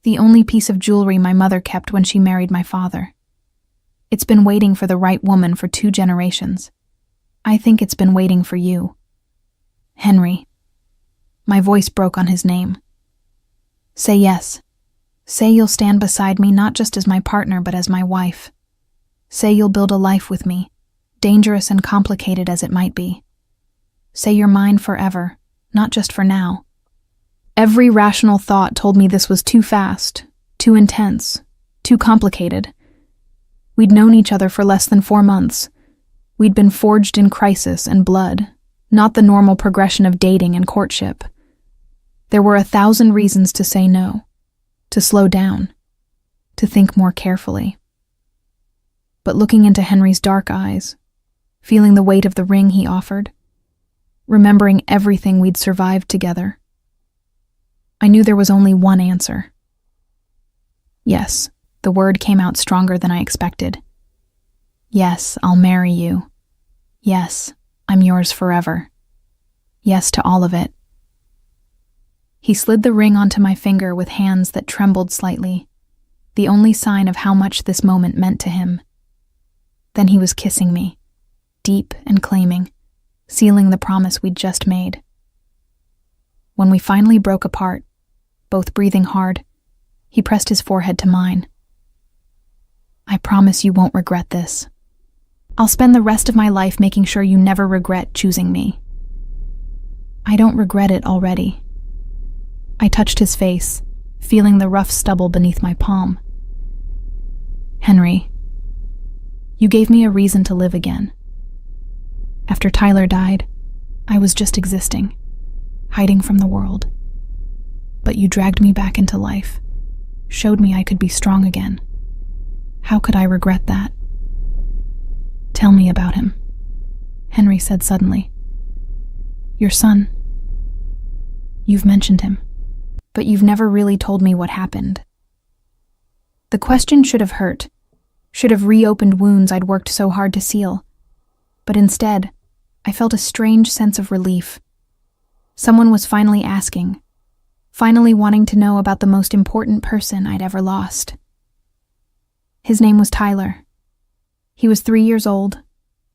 "The only piece of jewelry my mother kept when she married my father. It's been waiting for the right woman for 2 generations. I think it's been waiting for you. Henry." My voice broke on his name. "Say yes. Say you'll stand beside me not just as my partner but as my wife. Say you'll build a life with me, dangerous and complicated as it might be. Say you're mine forever, not just for now." Every rational thought told me this was too fast, too intense, too complicated. We'd known each other for less than 4 months. We'd been forged in crisis and blood, not the normal progression of dating and courtship. There were 1,000 reasons to say no, to slow down, to think more carefully. But looking into Henry's dark eyes, feeling the weight of the ring he offered, remembering everything we'd survived together, I knew there was only one answer. Yes, the word came out stronger than I expected. Yes, I'll marry you. Yes, I'm yours forever. Yes to all of it. He slid the ring onto my finger with hands that trembled slightly, the only sign of how much this moment meant to him. Then he was kissing me, deep and claiming, sealing the promise we'd just made. When we finally broke apart, both breathing hard, he pressed his forehead to mine. "I promise you won't regret this. I'll spend the rest of my life making sure you never regret choosing me." "I don't regret it already." I touched his face, feeling the rough stubble beneath my palm. "Henry, You gave me a reason to live again. After Tyler died, I was just existing, hiding from the world. But you dragged me back into life, showed me I could be strong again. How could I regret that? Tell me about him, Henry said suddenly. Your son. You've mentioned him, but you've never really told me what happened. The question should have hurt, should have reopened wounds I'd worked so hard to seal. But instead, I felt a strange sense of relief. Someone was finally asking, finally wanting to know about the most important person I'd ever lost. His name was Tyler. He was 3 years old,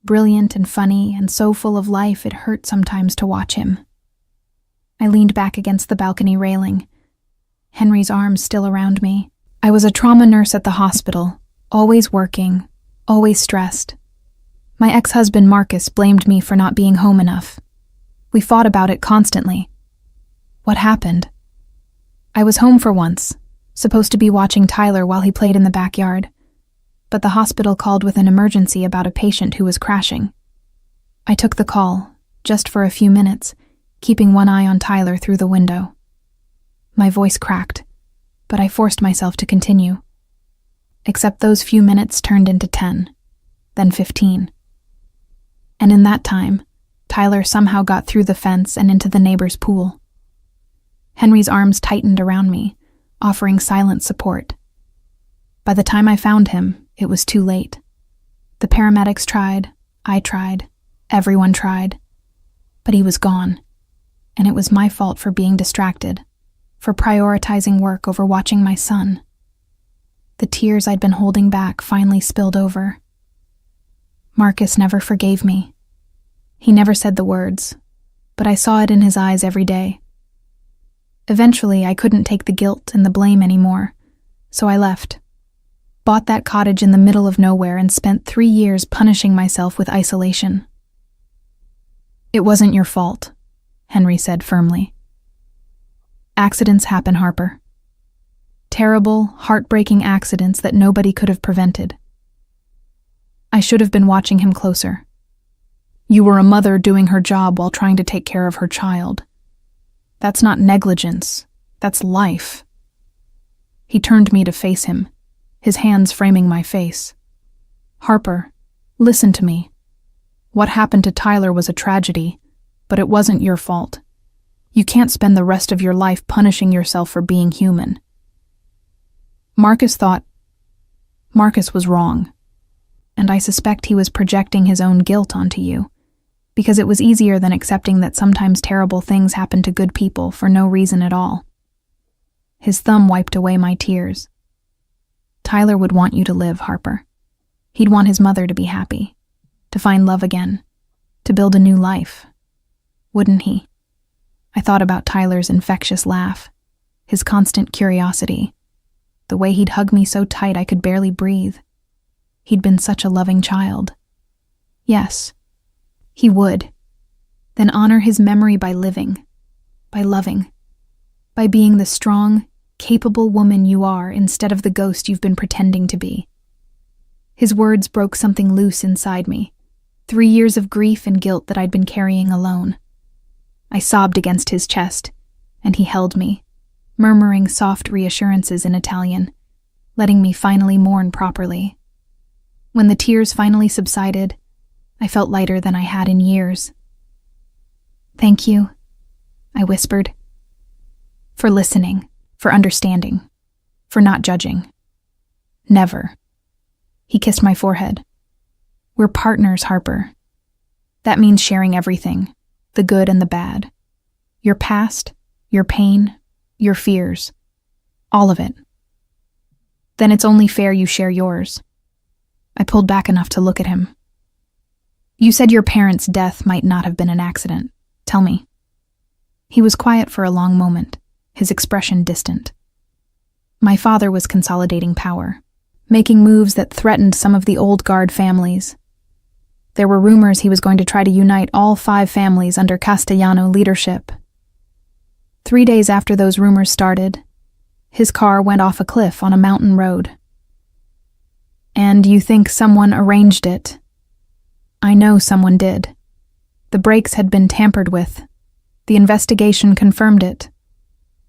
brilliant and funny, and so full of life it hurt sometimes to watch him. I leaned back against the balcony railing, Henry's arms still around me. I was a trauma nurse at the hospital, always working, always stressed. My ex-husband Marcus blamed me for not being home enough. We fought about it constantly. What happened? I was home for once, supposed to be watching Tyler while he played in the backyard, but the hospital called with an emergency about a patient who was crashing. I took the call, just for a few minutes, keeping one eye on Tyler through the window. My voice cracked, but I forced myself to continue. Except those few minutes turned into 10, then 15. And in that time, Tyler somehow got through the fence and into the neighbor's pool. Henry's arms tightened around me, offering silent support. By the time I found him, it was too late. The paramedics tried, I tried, everyone tried. But he was gone, and it was my fault for being distracted, for prioritizing work over watching my son. The tears I'd been holding back finally spilled over. Marcus never forgave me. He never said the words, but I saw it in his eyes every day. Eventually, I couldn't take the guilt and the blame anymore, so I left. Bought that cottage in the middle of nowhere and spent 3 years punishing myself with isolation. It wasn't your fault, Henry said firmly. Accidents happen, Harper. Terrible, heartbreaking accidents that nobody could have prevented. I should have been watching him closer. You were a mother doing her job while trying to take care of her child. That's not negligence. That's life. He turned me to face him, his hands framing my face. Harper, listen to me. What happened to Tyler was a tragedy, but it wasn't your fault. You can't spend the rest of your life punishing yourself for being human. Marcus was wrong, and I suspect he was projecting his own guilt onto you, because it was easier than accepting that sometimes terrible things happen to good people for no reason at all. His thumb wiped away my tears. Tyler would want you to live, Harper. He'd want his mother to be happy, to find love again, to build a new life. Wouldn't he? I thought about Tyler's infectious laugh, his constant curiosity, the way he'd hug me so tight I could barely breathe. He'd been such a loving child. Yes, he would. Then honor his memory by living, by loving, by being the strong, capable woman you are instead of the ghost you've been pretending to be. His words broke something loose inside me, 3 years of grief and guilt that I'd been carrying alone. I sobbed against his chest, and he held me, murmuring soft reassurances in Italian, letting me finally mourn properly. When the tears finally subsided, I felt lighter than I had in years. Thank you, I whispered. For listening, for understanding, for not judging. Never. He kissed my forehead. We're partners, Harper. That means sharing everything, the good and the bad. Your past, your pain, your fears. All of it. Then it's only fair you share yours. I pulled back enough to look at him. You said your parents' death might not have been an accident. Tell me. He was quiet for a long moment, his expression distant. My father was consolidating power, making moves that threatened some of the old guard families. There were rumors he was going to try to unite all 5 families under Castellano leadership. 3 days after those rumors started, his car went off a cliff on a mountain road. And you think someone arranged it? I know someone did. The brakes had been tampered with. The investigation confirmed it.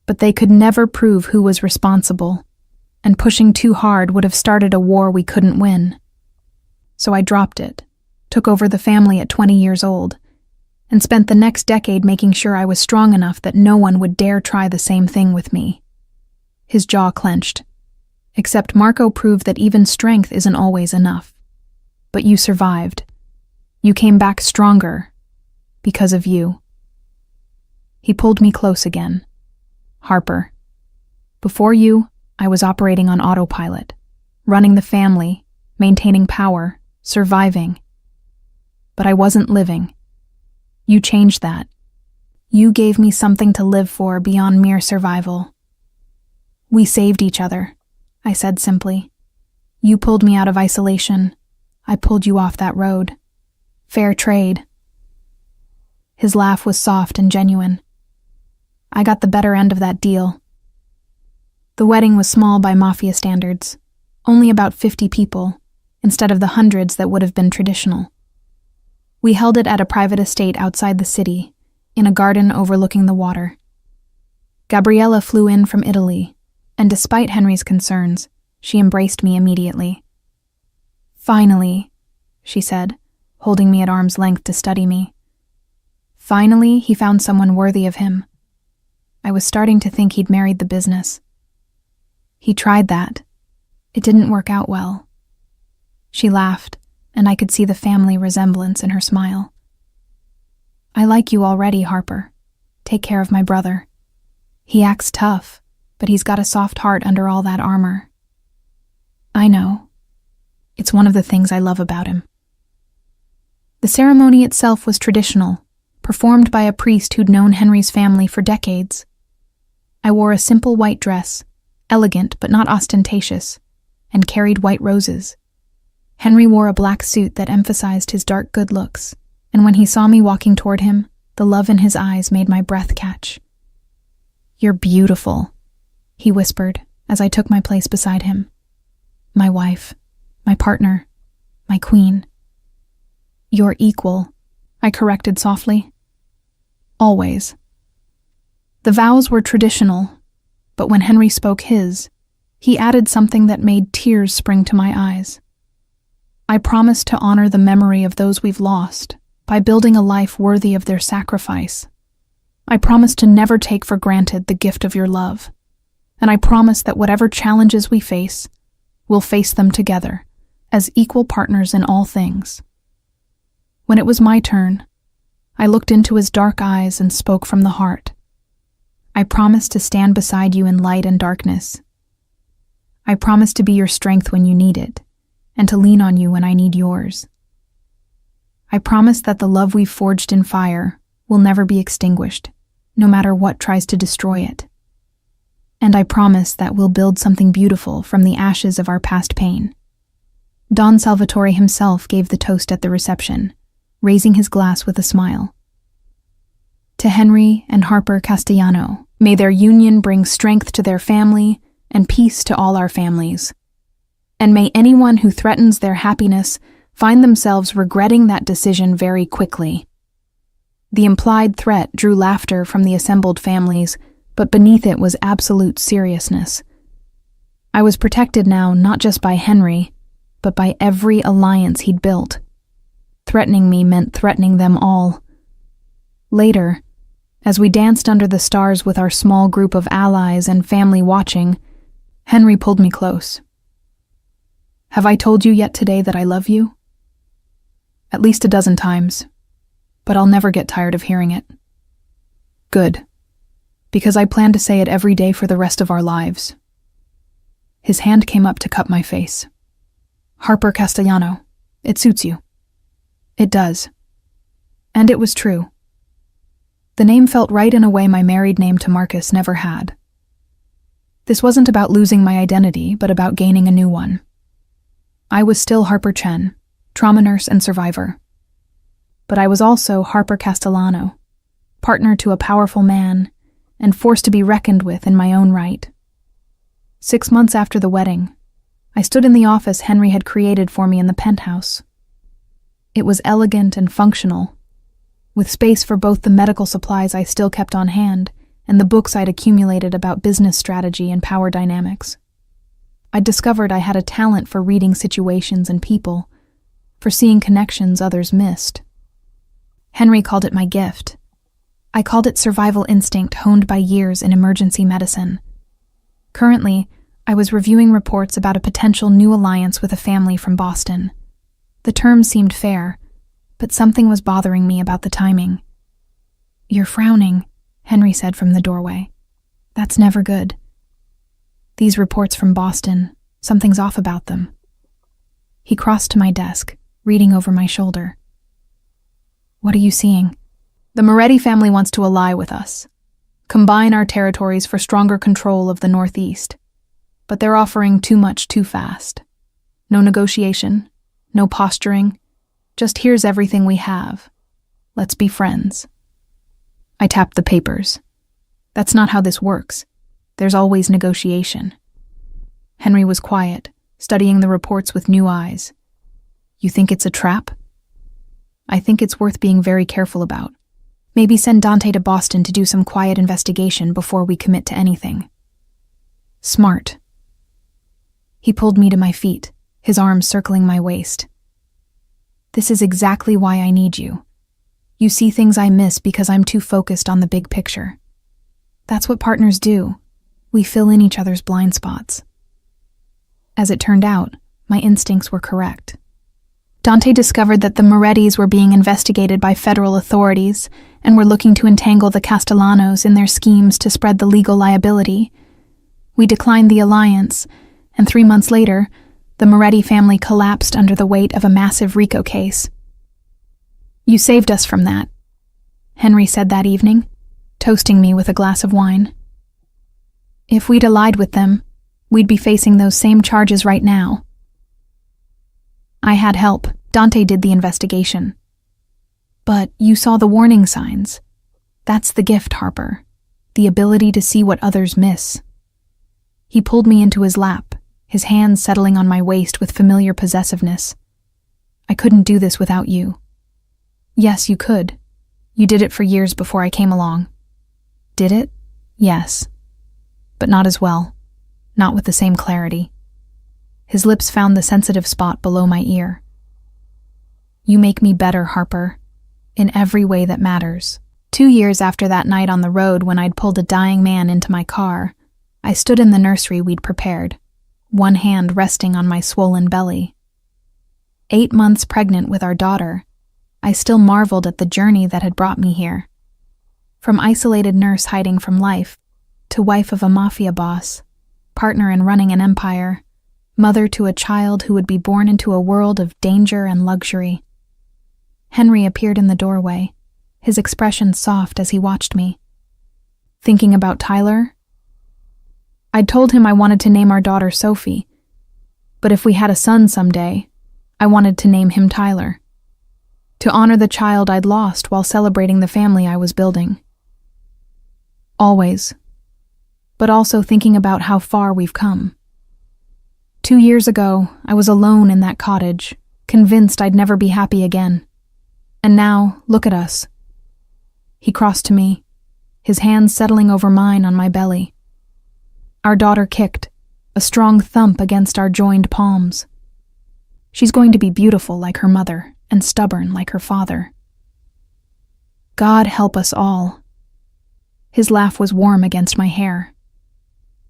But they could never prove who was responsible, and pushing too hard would have started a war we couldn't win. So I dropped it, took over the family at 20 years old, and spent the next decade making sure I was strong enough that no one would dare try the same thing with me. His jaw clenched. Except Marco proved that even strength isn't always enough. But you survived. You came back stronger. Because of you. He pulled me close again. Harper. Before you, I was operating on autopilot, running the family, maintaining power, surviving. But I wasn't living. You changed that. You gave me something to live for beyond mere survival. We saved each other, I said simply. You pulled me out of isolation. I pulled you off that road. Fair trade. His laugh was soft and genuine. I got the better end of that deal. The wedding was small by Mafia standards, only about 50 people, instead of the hundreds that would have been traditional. We held it at a private estate outside the city, in a garden overlooking the water. Gabriella flew in from Italy, and despite Henry's concerns, she embraced me immediately. Finally, she said, holding me at arm's length to study me. Finally, he found someone worthy of him. I was starting to think he'd married the business. He tried that. It didn't work out well. She laughed, and I could see the family resemblance in her smile. I like you already, Harper. Take care of my brother. He acts tough, but he's got a soft heart under all that armor. I know. It's one of the things I love about him. The ceremony itself was traditional, performed by a priest who'd known Henry's family for decades. I wore a simple white dress, elegant but not ostentatious, and carried white roses. Henry wore a black suit that emphasized his dark good looks, and when he saw me walking toward him, the love in his eyes made my breath catch. You're beautiful, he whispered as I took my place beside him. My wife, my partner, my queen. Your equal, I corrected softly. Always. The vows were traditional, but when Henry spoke his, he added something that made tears spring to my eyes. I promised to honor the memory of those we've lost by building a life worthy of their sacrifice. I promised to never take for granted the gift of your love, and I promised that whatever challenges we face, we'll face them together, as equal partners in all things. When it was my turn, I looked into his dark eyes and spoke from the heart. I promised to stand beside you in light and darkness. I promised to be your strength when you need it, and to lean on you when I need yours. I promised that the love we've forged in fire will never be extinguished, no matter what tries to destroy it. And I promise that we'll build something beautiful from the ashes of our past pain. Don Salvatore himself gave the toast at the reception, raising his glass with a smile. To Henry and Harper Castellano, may their union bring strength to their family and peace to all our families. And may anyone who threatens their happiness find themselves regretting that decision very quickly. The implied threat drew laughter from the assembled families, but beneath it was absolute seriousness. I was protected now not just by Henry, but by every alliance he'd built. Threatening me meant threatening them all. Later, as we danced under the stars with our small group of allies and family watching, Henry pulled me close. Have I told you yet today that I love you? At least a dozen times, but I'll never get tired of hearing it. Good, because I plan to say it every day for the rest of our lives. His hand came up to cup my face. Harper Castellano, it suits you. It does. And it was true. The name felt right in a way my married name to Marcus never had. This wasn't about losing my identity, but about gaining a new one. I was still Harper Chen, trauma nurse and survivor. But I was also Harper Castellano, partner to a powerful man, and forced to be reckoned with in my own right. 6 months after the wedding, I stood in the office Henry had created for me in the penthouse. It was elegant and functional, with space for both the medical supplies I still kept on hand and the books I'd accumulated about business strategy and power dynamics. I'd discovered I had a talent for reading situations and people, for seeing connections others missed. Henry called it my gift. I called it survival instinct honed by years in emergency medicine. Currently, I was reviewing reports about a potential new alliance with a family from Boston. The terms seemed fair, but something was bothering me about the timing. "You're frowning," Henry said from the doorway. "That's never good. These reports from Boston, something's off about them." He crossed to my desk, reading over my shoulder. "What are you seeing?" "The Moretti family wants to ally with us. Combine our territories for stronger control of the Northeast. But they're offering too much too fast. No negotiation, no posturing. Just here's everything we have. Let's be friends." I tapped the papers. "That's not how this works. There's always negotiation." Henry was quiet, studying the reports with new eyes. "You think it's a trap?" "I think it's worth being very careful about. Maybe send Dante to Boston to do some quiet investigation before we commit to anything." "Smart." He pulled me to my feet, his arms circling my waist. "This is exactly why I need you. You see things I miss because I'm too focused on the big picture. That's what partners do. We fill in each other's blind spots." As it turned out, my instincts were correct. Dante discovered that the Morettis were being investigated by federal authorities and were looking to entangle the Castellanos in their schemes to spread the legal liability. We declined the alliance, and 3 months later, the Moretti family collapsed under the weight of a massive RICO case. "You saved us from that," Henry said that evening, toasting me with a glass of wine. "If we'd allied with them, we'd be facing those same charges right now." I had help. Dante did the investigation. "But you saw the warning signs. That's the gift, Harper. The ability to see what others miss." He pulled me into his lap, his hands settling on my waist with familiar possessiveness. "I couldn't do this without you." "Yes, you could. You did it for years before I came along." "Did it?" "Yes. But not as well. Not with the same clarity." His lips found the sensitive spot below my ear. "You make me better, Harper. In every way that matters." 2 years after that night on the road when I'd pulled a dying man into my car, I stood in the nursery we'd prepared, one hand resting on my swollen belly. 8 months pregnant with our daughter, I still marveled at the journey that had brought me here. From isolated nurse hiding from life, to wife of a Mafia boss, partner in running an empire, mother to a child who would be born into a world of danger and luxury. Henry appeared in the doorway, his expression soft as he watched me. "Thinking about Tyler?" I'd told him I wanted to name our daughter Sophie, but if we had a son someday, I wanted to name him Tyler, to honor the child I'd lost while celebrating the family I was building. Always, but also thinking about how far we've come. 2 years ago, I was alone in that cottage, convinced I'd never be happy again. And now, look at us. He crossed to me, his hands settling over mine on my belly. Our daughter kicked, a strong thump against our joined palms. She's going to be beautiful like her mother and stubborn like her father. God help us all. His laugh was warm against my hair.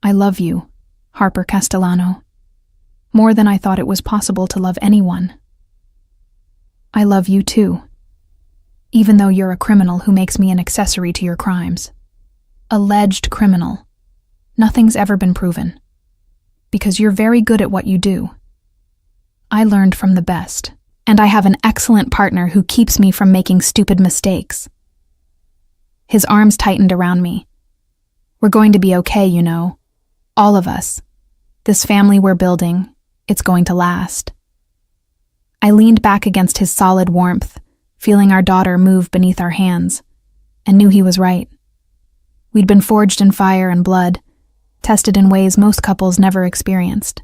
"I love you, Harper Castellano, more than I thought it was possible to love anyone." "I love you too, even though you're a criminal who makes me an accessory to your crimes. Alleged criminal. Nothing's ever been proven. Because you're very good at what you do. I learned from the best, and I have an excellent partner who keeps me from making stupid mistakes." His arms tightened around me. "We're going to be okay, you know. All of us. This family we're building, it's going to last." I leaned back against his solid warmth, feeling our daughter move beneath our hands, and knew he was right. We'd been forged in fire and blood, tested in ways most couples never experienced.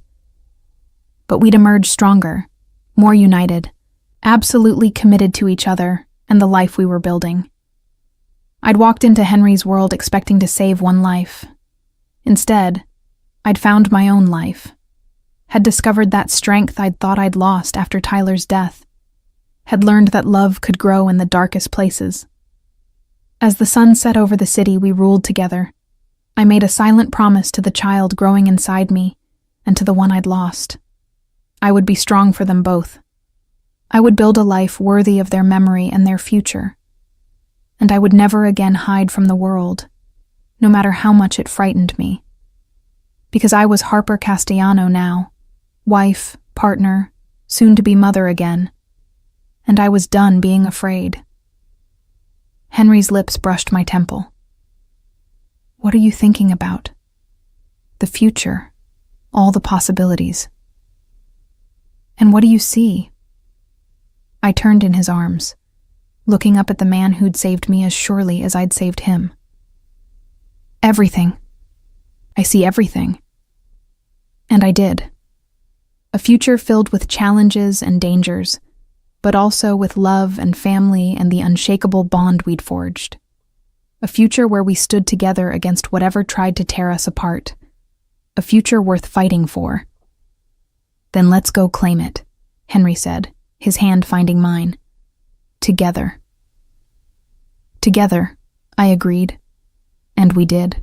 But we'd emerge stronger, more united, absolutely committed to each other and the life we were building. I'd walked into Henry's world expecting to save one life. Instead, I'd found my own life, had discovered that strength I'd thought I'd lost after Tyler's death, had learned that love could grow in the darkest places. As the sun set over the city we ruled together, I made a silent promise to the child growing inside me and to the one I'd lost. I would be strong for them both. I would build a life worthy of their memory and their future. And I would never again hide from the world, no matter how much it frightened me. Because I was Harper Castellano now, wife, partner, soon-to-be mother again, and I was done being afraid. Henry's lips brushed my temple. What are you thinking about? The future, all the possibilities. And what do you see? I turned in his arms, looking up at the man who'd saved me as surely as I'd saved him. Everything. I see everything. And I did. A future filled with challenges and dangers, but also with love and family and the unshakable bond we'd forged. A future where we stood together against whatever tried to tear us apart. A future worth fighting for. Then let's go claim it, Henry said, his hand finding mine. Together. Together, I agreed. And we did.